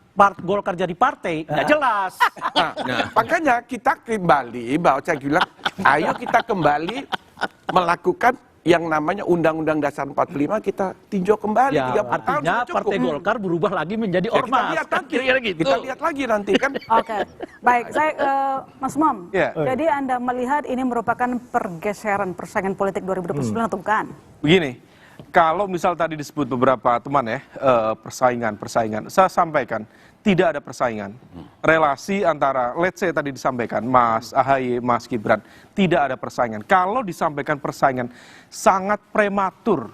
Golkar jadi partai, nggak jelas. Makanya kita kembali, bahwa saya bilang, ayo kita kembali melakukan yang namanya Undang-Undang Dasar 45 kita tinjau kembali. Ya, artinya Partai Golkar berubah lagi menjadi ormas. Kita lihat lagi nanti kan. Oke, baik. Saya Mas Mom. Jadi Anda melihat ini merupakan pergeseran persaingan politik 2029 atau bukan? Begini, kalau misal tadi disebut beberapa teman ya, persaingan, saya sampaikan tidak ada persaingan. Relasi antara, let's say tadi disampaikan, Mas AHY, Mas Gibran, tidak ada persaingan. Kalau disampaikan persaingan, sangat prematur.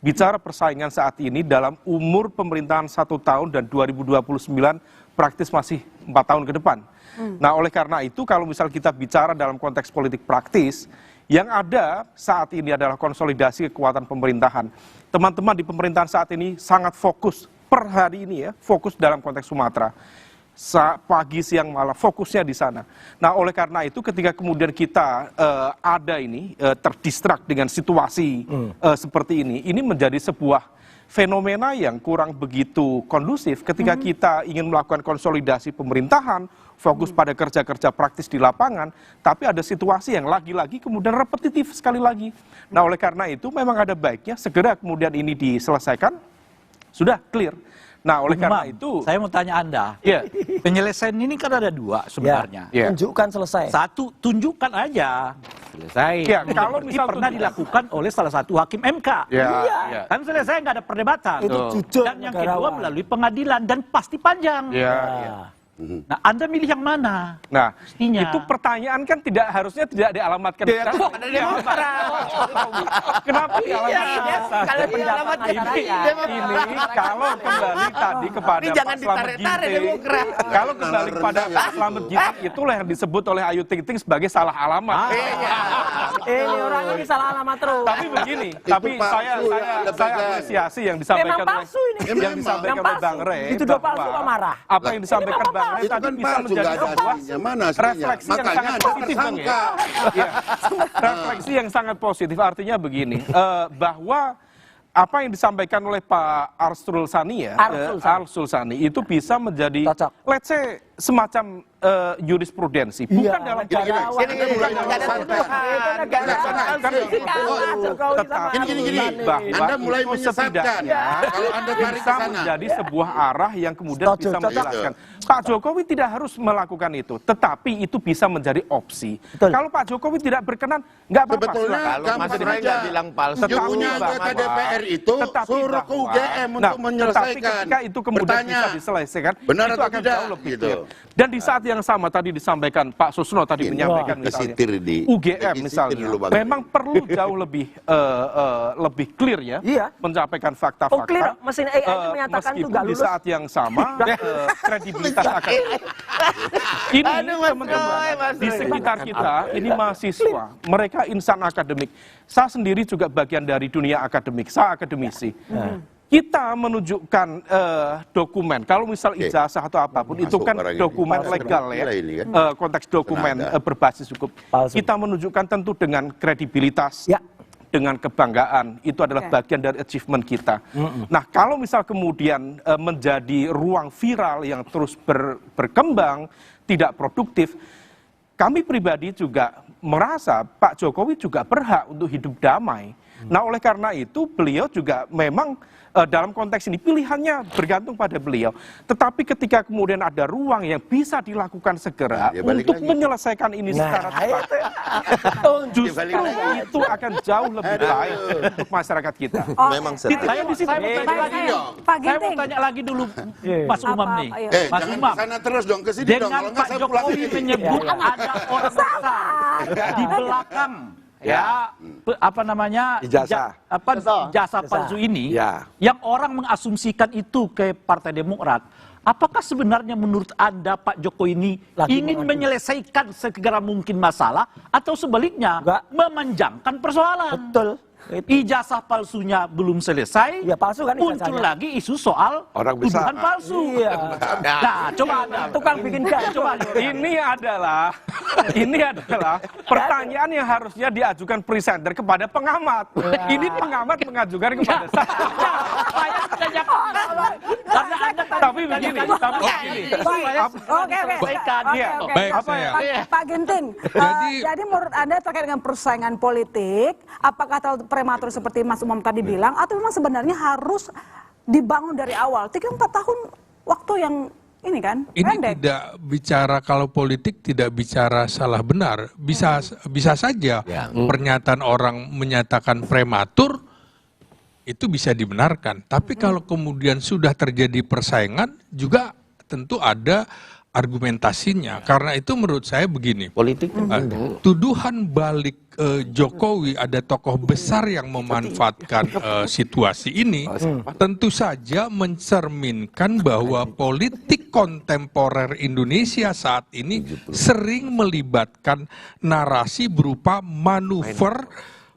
Bicara persaingan saat ini dalam umur pemerintahan 1 tahun dan 2029 praktis masih 4 tahun ke depan. Nah oleh karena itu kalau misal kita bicara dalam konteks politik praktis, yang ada saat ini adalah konsolidasi kekuatan pemerintahan. Teman-teman di pemerintahan saat ini sangat fokus per hari ini ya, fokus dalam konteks Sumatera. Pagi, siang, malam, fokusnya di sana. Nah, oleh karena itu ketika kemudian kita ada ini, terdistrak dengan situasi seperti ini menjadi sebuah fenomena yang kurang begitu kondusif ketika kita ingin melakukan konsolidasi pemerintahan, fokus pada kerja-kerja praktis di lapangan, tapi ada situasi yang lagi-lagi kemudian repetitif sekali lagi. Nah, oleh karena itu memang ada baiknya segera kemudian ini diselesaikan. Sudah clear. Nah, oleh karena itu saya mau tanya Anda. Penyelesaian ini kan ada 2 sebenarnya. Tunjukkan selesai. Satu, tunjukkan aja. Selesai. Kalau misal pernah dilakukan oleh salah satu hakim MK. Kan selesai, nggak ada perdebatan. Dan yang kedua melalui pengadilan dan pasti panjang. Nah, Anda milih yang mana? Nah, itu pertanyaan kan harusnya tidak dialamatkan. Kenapa dialamatkan? Ini kalau kembali tadi kepada Pak Slamet Ginting, kalau kembali kepada Pak Slamet Ginting, itulah yang disebut oleh Ayu Ting Ting sebagai salah alamat. Ini orang ini salah alamat terus. Tapi begini, saya apresiasi yang disampaikan oleh Bang Rey. Itu 2 palsu kok marah. Apa yang disampaikan Bang Rey itu tadi kan bisa menjadi sebuah refleksi yang sangat positif. Refleksi yang sangat positif artinya begini, bahwa apa yang disampaikan oleh Pak Arsul Sani itu bisa menjadi, let's say, semacam jurisprudensi, bukan dalam Anda mulai menyesatkan kalau Anda tarik ke sana. Menjadi sebuah arah yang kemudian bisa menjelaskan. Pak Jokowi tidak harus melakukan itu, tetapi itu bisa menjadi opsi. Kalau Pak Jokowi tidak berkenan, nggak apa-apa. Sebetulnya Mas Rey bilang palsu. Yang punya anggota DPR itu suruh ke UGM untuk menyelesaikan. Tapi ketika itu kemudian bisa diselesaikan, benar itu atau akan tidak jauh lebih clear. Dan di saat yang sama tadi disampaikan Pak Susno tadi menyampaikan misalnya UGM misalnya memang perlu jauh lebih clear ya menyampaikan fakta-fakta. Mesin AI menyatakan itu meskipun di saat yang sama kredibilitas akan ini teman-teman di sekitar kita ini mahasiswa, mereka insan akademik. Saya sendiri juga bagian dari dunia akademik, saya akademisi. Kita menunjukkan dokumen, kalau misal ijazah atau apapun, itu kan dokumen legal ya, konteks dokumen berbasis hukum. Kita menunjukkan tentu dengan kredibilitas, dengan kebanggaan, itu adalah bagian dari achievement kita. Nah, kalau misal kemudian menjadi ruang viral yang terus berkembang, tidak produktif, kami pribadi juga merasa Pak Jokowi juga berhak untuk hidup damai. Nah, oleh karena itu beliau juga memang dalam konteks ini pilihannya bergantung pada beliau. Tetapi ketika kemudian ada ruang yang bisa dilakukan segera untuk menyelesaikan ini secara cepat, justru itu akan jauh lebih baik untuk masyarakat kita. Memang saya di situ saya mau tanya lagi dulu Mas Umam nih. Mas Umam, sana terus dong, ke sini dong. Dengan Pak Jokowi menyebut ada orang besar di belakang apa namanya jasa palsu ini, yang orang mengasumsikan itu ke Partai Demokrat. Apakah sebenarnya menurut Anda Pak Jokowi ini ingin menyelesaikan segera mungkin masalah atau sebaliknya memanjangkan persoalan? Betul. Ijazah palsunya belum selesai, muncul lagi isu soal tuduhan palsu. Nah, coba Anda, tukang bikin coba. Ini adalah pertanyaan yang harusnya diajukan presenter kepada pengamat. Ini pengamat mengajukan kepada saya. Tapi begini. Pak Ginting, jadi menurut Anda terkait dengan persaingan politik, apakah terlalu prematur seperti Mas Umam tadi bilang, atau memang sebenarnya harus dibangun dari awal? 3-4 tahun waktu yang ini kan pendek. Tidak bicara, kalau politik tidak bicara salah benar, bisa saja pernyataan orang menyatakan prematur itu bisa dibenarkan. Tapi kalau kemudian sudah terjadi persaingan juga tentu ada argumentasinya. Karena itu menurut saya begini, politik tuduhan balik Jokowi ada tokoh besar yang memanfaatkan situasi ini tentu saja mencerminkan bahwa politik kontemporer Indonesia saat ini sering melibatkan narasi berupa manuver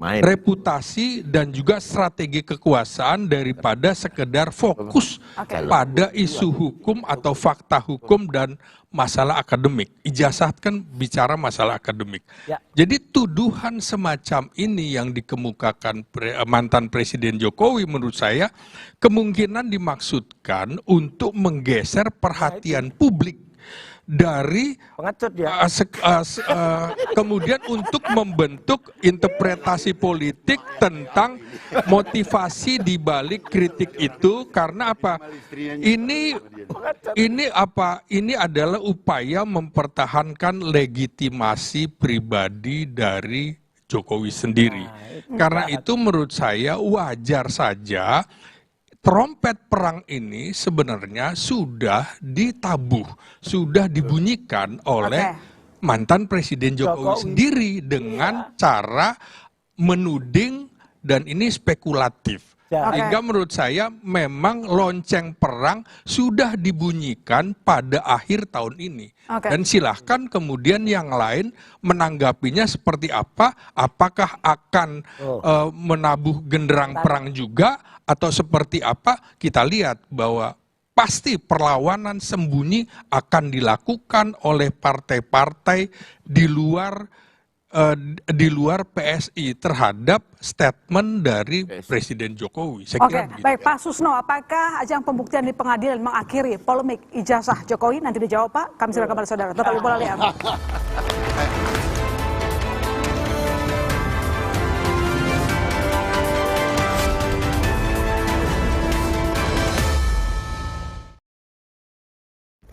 reputasi dan juga strategi kekuasaan daripada sekedar fokus pada isu hukum atau fakta hukum dan masalah akademik. Ijazah kan bicara masalah akademik. Jadi tuduhan semacam ini yang dikemukakan mantan Presiden Jokowi menurut saya kemungkinan dimaksudkan untuk menggeser perhatian publik dari kemudian untuk membentuk interpretasi politik tentang motivasi di balik kritik itu. Karena apa? Ini adalah upaya mempertahankan legitimasi pribadi dari Jokowi sendiri. Karena itu menurut saya wajar saja trompet perang ini sebenarnya sudah ditabuh, sudah dibunyikan oleh mantan Presiden Jokowi sendiri dengan cara menuding dan ini spekulatif. Sehingga menurut saya memang lonceng perang sudah dibunyikan pada akhir tahun ini. Dan silahkan kemudian yang lain menanggapinya seperti apa, apakah akan menabuh genderang perang juga, atau seperti apa, kita lihat bahwa pasti perlawanan sembunyi akan dilakukan oleh partai-partai di luar PSI terhadap statement dari Presiden Jokowi. Saya kira begitu. Baik Pak Susno, apakah ajang pembuktian di pengadilan mengakhiri polemik ijazah Jokowi? Nanti dijawab Pak, kami silakan kepada saudara. Tetap di Bola Liar.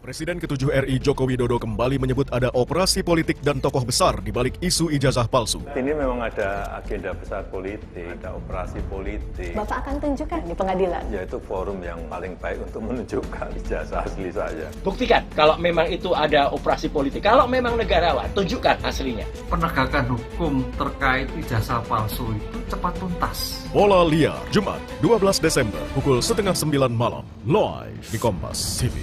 Presiden ke-7 RI Joko Widodo kembali menyebut ada operasi politik dan tokoh besar di balik isu ijazah palsu. Ini memang ada agenda besar politik, ada operasi politik. Bapak akan tunjukkan di pengadilan. Yaitu forum yang paling baik untuk menunjukkan ijazah asli saya. Buktikan kalau memang itu ada operasi politik. Kalau memang negarawan, tunjukkan aslinya. Penegakan hukum terkait ijazah palsu itu cepat tuntas. Bola Liar, Jumat 12 Desember pukul 8:30 malam, live di Kompas TV.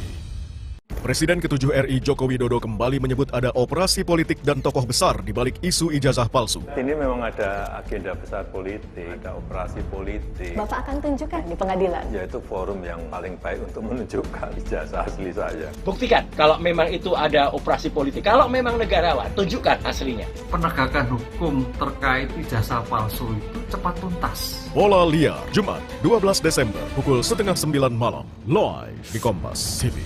Presiden ke-7 RI Joko Widodo kembali menyebut ada operasi politik dan tokoh besar di balik isu ijazah palsu. Ini memang ada agenda besar politik, ada operasi politik. Bapak akan tunjukkan di pengadilan. Yaitu forum yang paling baik untuk menunjukkan ijazah asli saya. Buktikan kalau memang itu ada operasi politik. Kalau memang negarawan, tunjukkan aslinya. Penegakan hukum terkait ijazah palsu itu cepat tuntas. Bola Liar, Jumat 12 Desember pukul 8:30 malam, live di Kompas TV.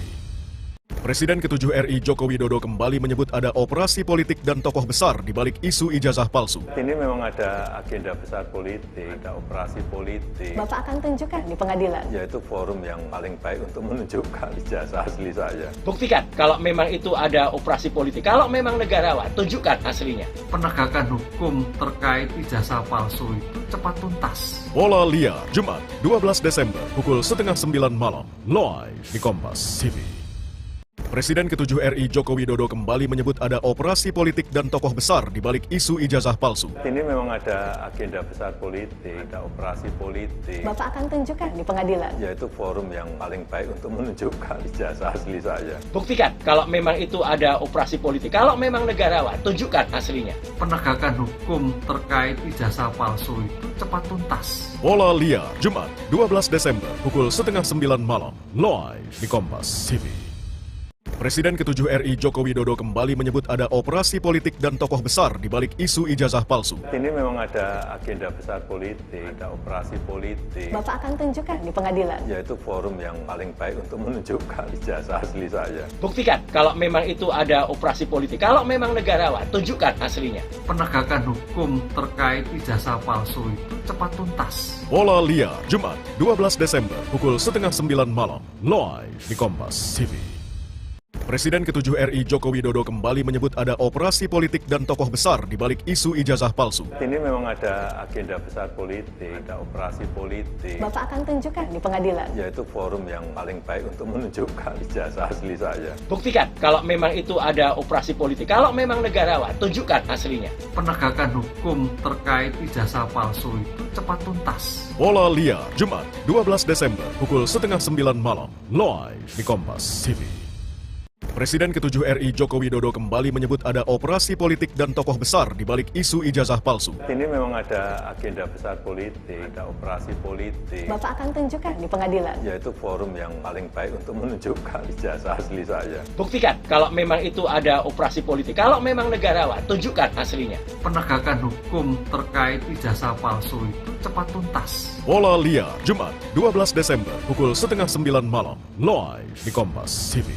Presiden ke-7 RI Joko Widodo kembali menyebut ada operasi politik dan tokoh besar di balik isu ijazah palsu. Ini memang ada agenda besar politik, ada operasi politik. Bapak akan tunjukkan di pengadilan. Yaitu forum yang paling baik untuk menunjukkan ijazah asli saya. Buktikan kalau memang itu ada operasi politik. Kalau memang negarawan, tunjukkan aslinya. Penegakan hukum terkait ijazah palsu itu cepat tuntas. Bola Liar, Jumat 12 Desember pukul 8:30 malam, live di Kompas TV. Presiden ke-7 RI Joko Widodo kembali menyebut ada operasi politik dan tokoh besar di balik isu ijazah palsu. Ini memang ada agenda besar politik, ada operasi politik. Bapak akan tunjukkan di pengadilan. Yaitu forum yang paling baik untuk menunjukkan ijazah asli saya. Buktikan kalau memang itu ada operasi politik. Kalau memang negarawan, tunjukkan aslinya. Penegakan hukum terkait ijazah palsu itu cepat tuntas. Bola Liar, Jumat 12 Desember pukul 8:30 malam, live di Kompas TV. Presiden ke-7 RI Joko Widodo kembali menyebut ada operasi politik dan tokoh besar di balik isu ijazah palsu. Ini memang ada agenda besar politik, ada operasi politik. Bapak akan tunjukkan di pengadilan. Yaitu forum yang paling baik untuk menunjukkan ijazah asli saya. Buktikan kalau memang itu ada operasi politik. Kalau memang negarawan, tunjukkan aslinya. Penegakan hukum terkait ijazah palsu itu cepat tuntas. Bola Liar, Jumat 12 Desember pukul 8:30 malam, live di Kompas TV. Presiden ke-7 RI Joko Widodo kembali menyebut ada operasi politik dan tokoh besar di balik isu ijazah palsu. Ini memang ada agenda besar politik, ada operasi politik. Bapak akan tunjukkan di pengadilan. Yaitu forum yang paling baik untuk menunjukkan ijazah asli saya. Buktikan kalau memang itu ada operasi politik. Kalau memang negarawan, tunjukkan aslinya. Penegakan hukum terkait ijazah palsu itu cepat tuntas. Bola Liar, Jumat 12 Desember pukul 8:30 malam, live di Kompas TV. Presiden ke-7 RI Joko Widodo kembali menyebut ada operasi politik dan tokoh besar di balik isu ijazah palsu. Ini memang ada agenda besar politik, ada operasi politik. Bapak akan tunjukkan di pengadilan. Yaitu forum yang paling baik untuk menunjukkan ijazah asli saya. Buktikan kalau memang itu ada operasi politik. Kalau memang negarawan, tunjukkan aslinya. Penegakan hukum terkait ijazah palsu itu cepat tuntas. Bola Liar, Jumat 12 Desember pukul 8:30 malam, live di Kompas TV.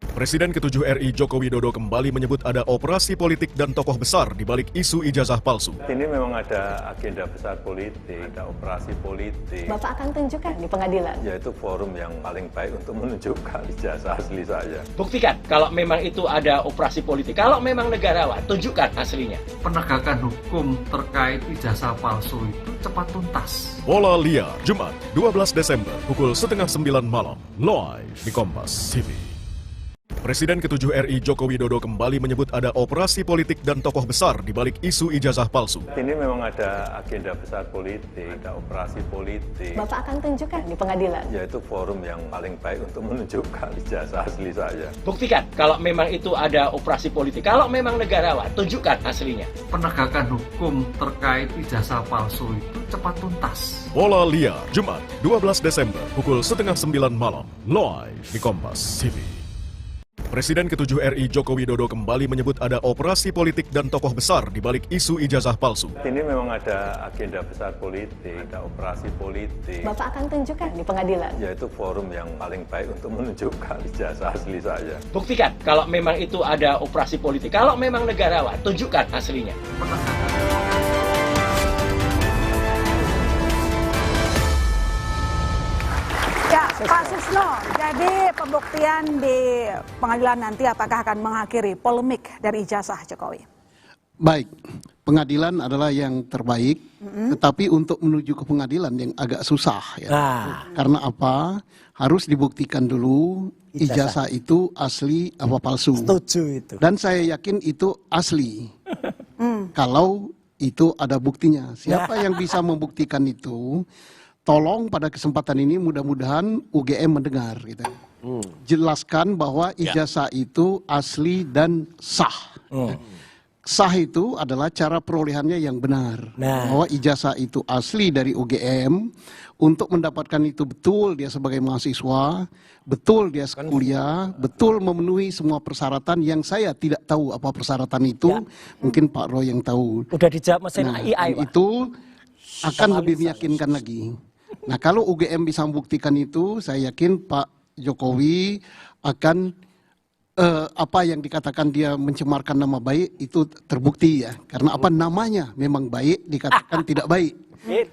Presiden ke-7 RI Joko Widodo kembali menyebut ada operasi politik dan tokoh besar di balik isu ijazah palsu. Ini memang ada agenda besar politik, ada operasi politik. Bapak akan tunjukkan di pengadilan. Yaitu forum yang paling baik untuk menunjukkan ijazah asli saya. Buktikan kalau memang itu ada operasi politik. Kalau memang negarawan, tunjukkan aslinya. Penegakan hukum terkait ijazah palsu itu cepat tuntas. Bola Liar, Jumat 12 Desember pukul 8:30 malam, live di Kompas TV. Presiden ke-7 RI Joko Widodo kembali menyebut ada operasi politik dan tokoh besar di balik isu ijazah palsu. Ini memang ada agenda besar politik, ada operasi politik. Bapak akan tunjukkan di pengadilan. Yaitu forum yang paling baik untuk menunjukkan ijazah asli saya. Buktikan kalau memang itu ada operasi politik. Kalau memang negarawan, tunjukkan aslinya. Penegakan hukum terkait ijazah palsu itu cepat tuntas. Bola Liar, Jumat 12 Desember pukul 8:30 malam, live di Kompas TV. Presiden ke-7 RI Joko Widodo kembali menyebut ada operasi politik dan tokoh besar di balik isu ijazah palsu. Ini memang ada agenda besar politik, ada operasi politik. Bapak akan tunjukkan di pengadilan. Yaitu forum yang paling baik untuk menunjukkan ijazah asli saya. Buktikan kalau memang itu ada operasi politik. Kalau memang negarawan, tunjukkan aslinya. Ya, Pak Susno, jadi pembuktian di pengadilan nanti apakah akan mengakhiri polemik dari ijazah Jokowi? Baik, pengadilan adalah yang terbaik, tetapi untuk menuju ke pengadilan yang agak susah ya. Karena apa? Harus dibuktikan dulu ijazah itu asli apa palsu. Setuju itu. Dan saya yakin itu asli. Kalau itu ada buktinya. Siapa yang bisa membuktikan itu? Tolong pada kesempatan ini mudah-mudahan UGM mendengar gitu. Jelaskan bahwa ijazah itu asli dan sah. Sah itu adalah cara perolehannya yang benar. Bahwa ijazah itu asli dari UGM, untuk mendapatkan itu betul dia sebagai mahasiswa, betul dia kuliah, betul memenuhi semua persyaratan yang saya tidak tahu apa persyaratan itu. Mungkin Pak Roy yang tahu. Udah dijawab mesin AI, Pak. Itu akan lebih meyakinkan lagi. Nah, kalau UGM bisa membuktikan itu, saya yakin Pak Jokowi akan apa yang dikatakan dia mencemarkan nama baik itu terbukti ya. Karena apa, namanya memang baik, dikatakan tidak baik.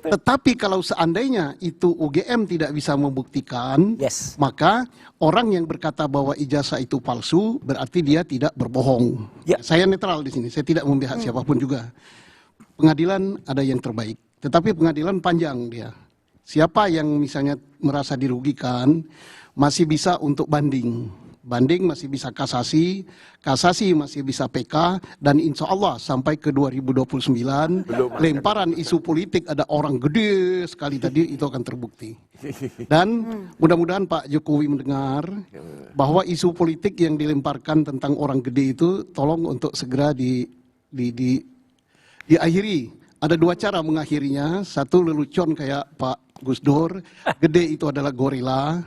Tetapi kalau seandainya itu UGM tidak bisa membuktikan, maka orang yang berkata bahwa ijazah itu palsu berarti dia tidak berbohong. Saya netral di sini, saya tidak memihak siapapun juga. Pengadilan ada yang terbaik, tetapi pengadilan panjang dia. Siapa yang misalnya merasa dirugikan masih bisa untuk banding banding masih bisa kasasi, kasasi masih bisa PK, dan insya Allah sampai ke 2029 lemparan isu politik ada orang gede sekali tadi itu akan terbukti. Dan mudah-mudahan Pak Jokowi mendengar bahwa isu politik yang dilemparkan tentang orang gede itu tolong untuk segera diakhiri. Ada dua cara mengakhirinya, satu lelucon kayak Pak Gus Dur, gede itu adalah gorila,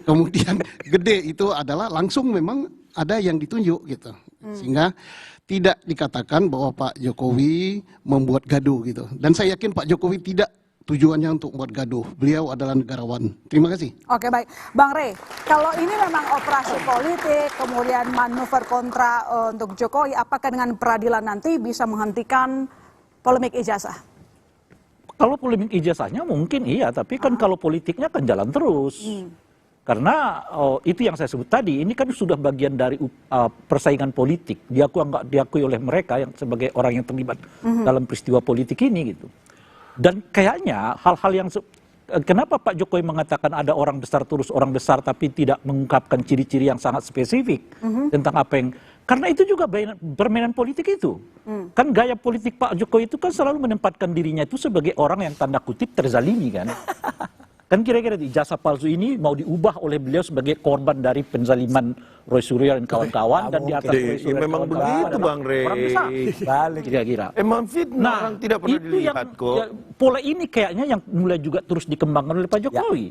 kemudian gede itu adalah langsung memang ada yang ditunjuk gitu, sehingga tidak dikatakan bahwa Pak Jokowi membuat gaduh gitu. Dan saya yakin Pak Jokowi tidak tujuannya untuk membuat gaduh, beliau adalah negarawan. Terima kasih. Oke, baik. Bang Rey, kalau ini memang operasi politik, kemudian manuver kontra untuk Jokowi, apakah dengan peradilan nanti bisa menghentikan polemik ijazah? Kalau polemik ijazahnya mungkin iya, tapi kan kalau politiknya kan jalan terus. Karena itu yang saya sebut tadi, ini kan sudah bagian dari persaingan politik. Diakui oleh mereka yang sebagai orang yang terlibat dalam peristiwa politik ini gitu. Dan kayaknya hal-hal yang kenapa Pak Jokowi mengatakan ada orang besar terus orang besar tapi tidak mengungkapkan ciri-ciri yang sangat spesifik tentang apa yang, karena itu juga permainan politik itu. Kan gaya politik Pak Jokowi itu kan selalu menempatkan dirinya itu sebagai orang yang tanda kutip terzalimi kan. Kan kira-kira ijazah palsu ini mau diubah oleh beliau sebagai korban dari penzaliman Roy Suryo dan kawan-kawan, dan di atas Roy Suryo dan memang begitu Bang Rey. Orang besar. Balik kira-kira. Emang fitnah orang tidak pernah dilihat kok. Ya, pola ini kayaknya yang mulai juga terus dikembangkan oleh Pak Jokowi.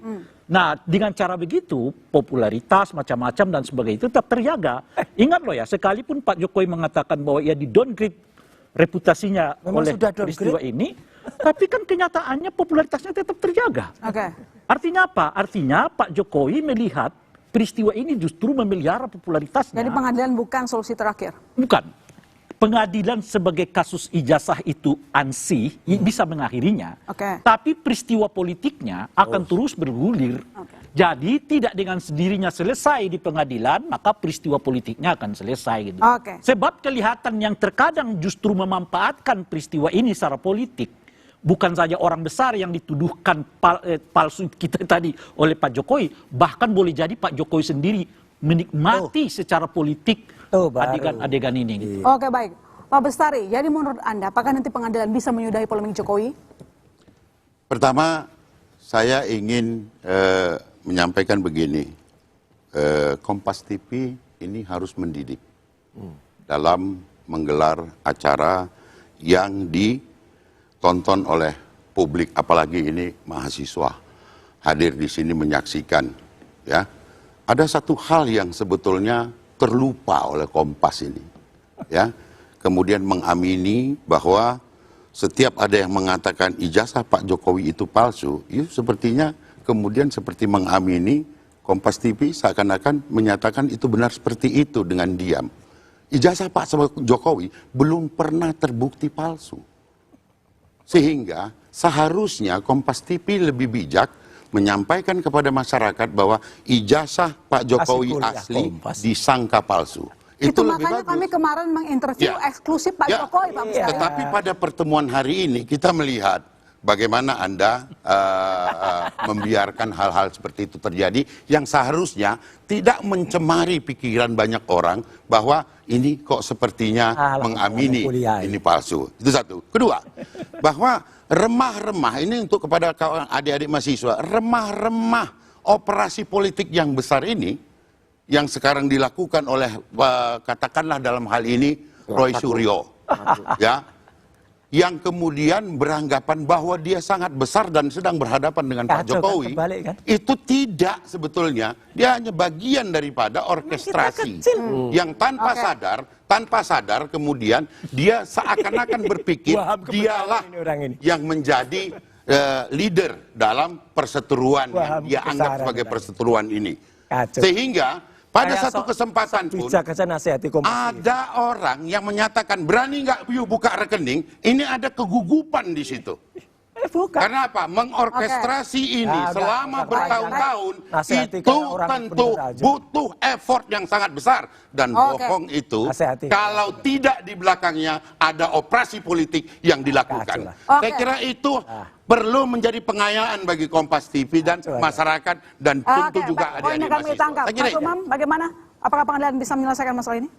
Nah, dengan cara begitu popularitas macam-macam dan sebagainya itu tetap terjaga. Ingat loh ya, sekalipun Pak Jokowi mengatakan bahwa ia di-downgrade reputasinya memang oleh peristiwa ini, tapi kan kenyataannya popularitasnya tetap terjaga. Artinya apa? Artinya Pak Jokowi melihat peristiwa ini justru memelihara popularitasnya. Jadi pengadilan bukan solusi terakhir? Bukan. Pengadilan sebagai kasus ijazah itu ansih bisa mengakhirinya. Tapi peristiwa politiknya akan terus bergulir. Jadi tidak dengan sendirinya selesai di pengadilan, maka peristiwa politiknya akan selesai gitu. Sebab kelihatan yang terkadang justru memanfaatkan peristiwa ini secara politik. Bukan saja orang besar yang dituduhkan palsu kita tadi oleh Pak Jokowi, bahkan boleh jadi Pak Jokowi sendiri menikmati secara politik adegan-adegan ini. Gitu. Oke, baik. Pak Bestari, jadi menurut Anda, apakah nanti pengadilan bisa menyudahi polemik Jokowi? Pertama, saya ingin menyampaikan begini, Kompas TV ini harus mendidik dalam menggelar acara yang ditonton oleh publik, apalagi ini mahasiswa hadir di sini menyaksikan. Ya, ada satu hal yang sebetulnya terlupa oleh Kompas ini, ya, kemudian mengamini bahwa setiap ada yang mengatakan ijazah Pak Jokowi itu palsu, itu sepertinya kemudian seperti mengamini Kompas TV seakan-akan menyatakan itu benar seperti itu dengan diam. Ijazah Pak Jokowi belum pernah terbukti palsu. Sehingga seharusnya Kompas TV lebih bijak menyampaikan kepada masyarakat bahwa ijazah Pak Jokowi asli disangka palsu. Itu makanya kami kemarin menginterview eksklusif Pak Jokowi, Pak Bestari. Tetapi pada pertemuan hari ini kita melihat bagaimana Anda membiarkan hal-hal seperti itu terjadi yang seharusnya tidak mencemari pikiran banyak orang bahwa ini kok sepertinya mengamini ini palsu. Itu satu. Kedua, bahwa remah-remah ini untuk kepada adik-adik mahasiswa, remah-remah operasi politik yang besar ini yang sekarang dilakukan oleh katakanlah dalam hal ini Roy Suryo, ya, yang kemudian beranggapan bahwa dia sangat besar dan sedang berhadapan dengan Pak Jokowi, itu tidak sebetulnya, dia hanya bagian daripada orkestrasi yang tanpa sadar kemudian dia seakan-akan berpikir dialah yang menjadi leader dalam perseteruan yang dia anggap sebagai perseteruan ini. Sehingga pada satu kesempatan pun ada orang yang menyatakan berani nggak you buka rekening, ini ada kegugupan di situ. Bukan. Karena apa? Mengorkestrasi ini selama bertahun-tahun itu tentu butuh effort yang sangat besar. Dan bohong itu kalau tidak di belakangnya ada operasi politik yang dilakukan. Saya kira itu perlu menjadi pengayaan bagi Kompas TV dan masyarakat dan tentu juga adik-adik mahasiswa. Mas Umam, bagaimana? Apakah pengadilan bisa menyelesaikan masalah ini?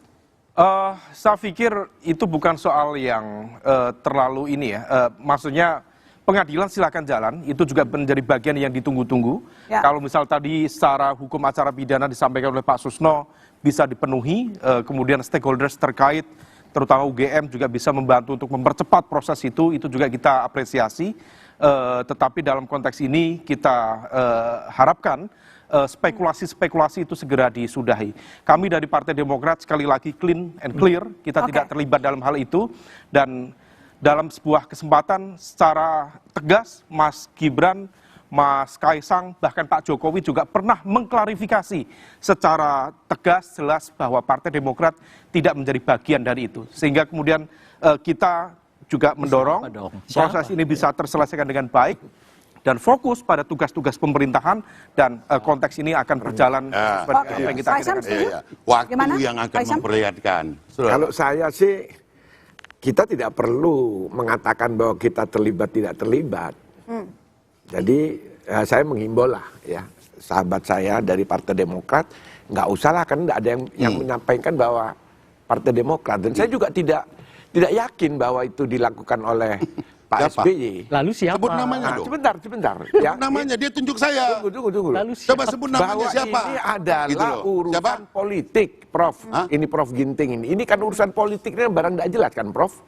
Saya pikir itu bukan soal yang terlalu ini ya. Maksudnya pengadilan silakan jalan, itu juga menjadi bagian yang ditunggu-tunggu. Ya. Kalau misal tadi secara hukum acara pidana disampaikan oleh Pak Susno bisa dipenuhi, kemudian stakeholders terkait, terutama UGM juga bisa membantu untuk mempercepat proses itu juga kita apresiasi. Tetapi dalam konteks ini kita harapkan spekulasi-spekulasi itu segera disudahi. Kami dari Partai Demokrat sekali lagi clean and clear, kita tidak terlibat dalam hal itu, dan dalam sebuah kesempatan secara tegas Mas Gibran, Mas Kaisang, bahkan Pak Jokowi juga pernah mengklarifikasi secara tegas, jelas bahwa Partai Demokrat tidak menjadi bagian dari itu. Sehingga kemudian kita juga mendorong proses ini bisa terselesaikan dengan baik dan fokus pada tugas-tugas pemerintahan, dan konteks ini akan berjalan seperti apa yang kita kira. Waktu yang akan memperlihatkan. Kalau saya sih, kita tidak perlu mengatakan bahwa kita terlibat tidak terlibat. Jadi saya menghimbau lah ya, sahabat saya dari Partai Demokrat, nggak usah lah, kan nggak ada yang menyampaikan bahwa Partai Demokrat, dan saya juga tidak yakin bahwa itu dilakukan oleh Pak SBY. Lalu siapa? Sebut namanya dong. Sebentar. Sebut namanya, dia tunjuk saya. Tunggu. Lalu coba sebut namanya siapa? Ini adalah urusan politik, Prof. Ini Prof Ginting ini. Ini kan urusan politik, ini barang tidak jelas kan, Prof?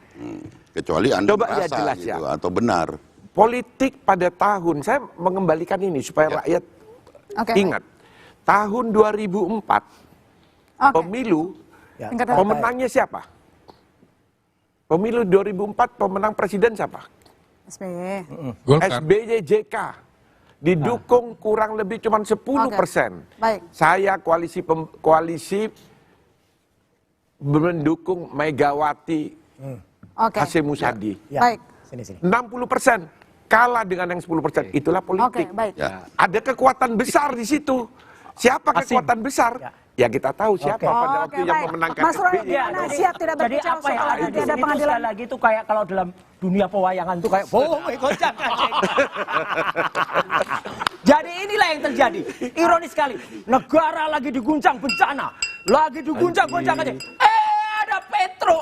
Kecuali Anda coba merasa jelas gitu, ya. atau benar. Politik pada tahun, saya mengembalikan ini supaya rakyat ingat. Tahun 2004, pemilu, pemenangnya siapa? Pemilu 2004 pemenang presiden siapa? SBY. SBY JK. Didukung kurang lebih cuma 10%. Baik. Saya koalisi mendukung Megawati Hasyim Muzadi. Baik. 60%. Kalah dengan yang 10%. Itulah politik. Baik. Ada kekuatan besar di situ. Siapa kekuatan besar? Ya kita tahu siapa pada waktu yang memenangkan Mas Roy, SBY. siap tidak Jadi berbicara apa yang soal ada di sini itu sekali lagi itu kayak kalau dalam dunia pewayangan itu kayak goncang kancing. Jadi inilah yang terjadi. Ironis sekali. Negara lagi diguncang bencana. Lagi diguncang kancing. Ada Petro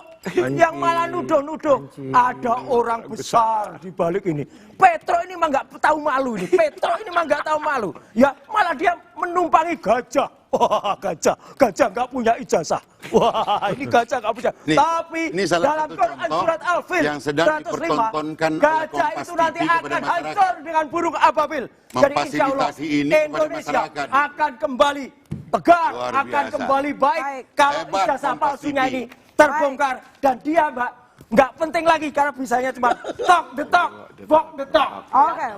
yang malah nuduh-nuduh ada orang besar di balik ini. Petro ini mah nggak tahu malu ini. Petro ini mah nggak tahu malu. Ya malah dia menumpangi gajah. Wah, gajah nggak punya ijazah. Wah, ini gajah nggak punya. Tapi dalam Quran surat Al-Fil yang sedang dipertontonkan gajah itu nanti akan hancur dengan burung ababil. Jadi insya Allah Indonesia akan kembali tegar, akan kembali baik kalau ijazah palsunya ini terbongkar, dan dia nggak penting lagi karena bisanya cuma talk the talk, walk the talk.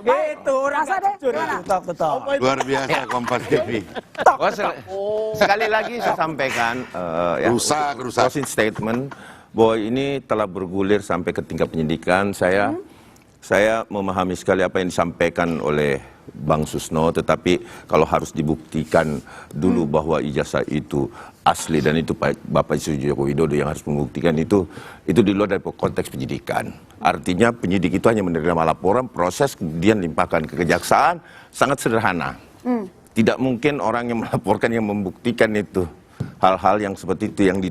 Itu orang nggak jujur itu talk the talk. Luar biasa Kompas TV. Sekali lagi saya sampaikan closing statement bahwa ini telah bergulir sampai ke tingkat penyidikan. Saya memahami sekali apa yang disampaikan oleh Bang Susno, tetapi kalau harus dibuktikan dulu bahwa ijazah itu asli dan itu Bapak Joko Widodo yang harus membuktikan itu di luar dari konteks penyidikan. Artinya penyidik itu hanya menerima laporan, proses kemudian limpahkan ke kejaksaan, sangat sederhana. Tidak mungkin orang yang melaporkan yang membuktikan itu. Hal-hal yang seperti itu yang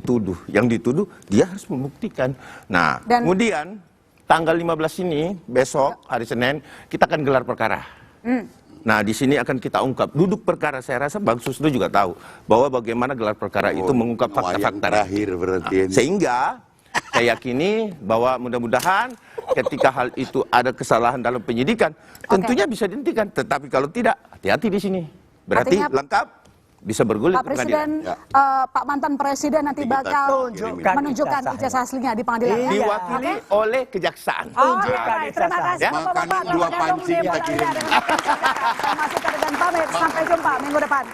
dituduh dia harus membuktikan. Nah, kemudian tanggal 15 ini besok hari Senin kita akan gelar perkara. Nah, di sini akan kita ungkap duduk perkara. Saya rasa Bang Susno juga tahu bahwa bagaimana gelar perkara itu mengungkap fakta-fakta terakhir berarti. Sehingga saya yakini bahwa mudah-mudahan ketika hal itu ada kesalahan dalam penyidikan, tentunya bisa dihentikan. Tetapi kalau tidak, hati-hati di sini. Berarti lengkap bisa bergulir Pak Presiden, Pak mantan Presiden nanti bakal menunjukkan ijazah aslinya di pengadilan. Diwakili oleh kejaksaan. Terima kasih Bapak-Bapak. Dua panci kita kirim. Masih dan pamit. Sampai jumpa minggu depan.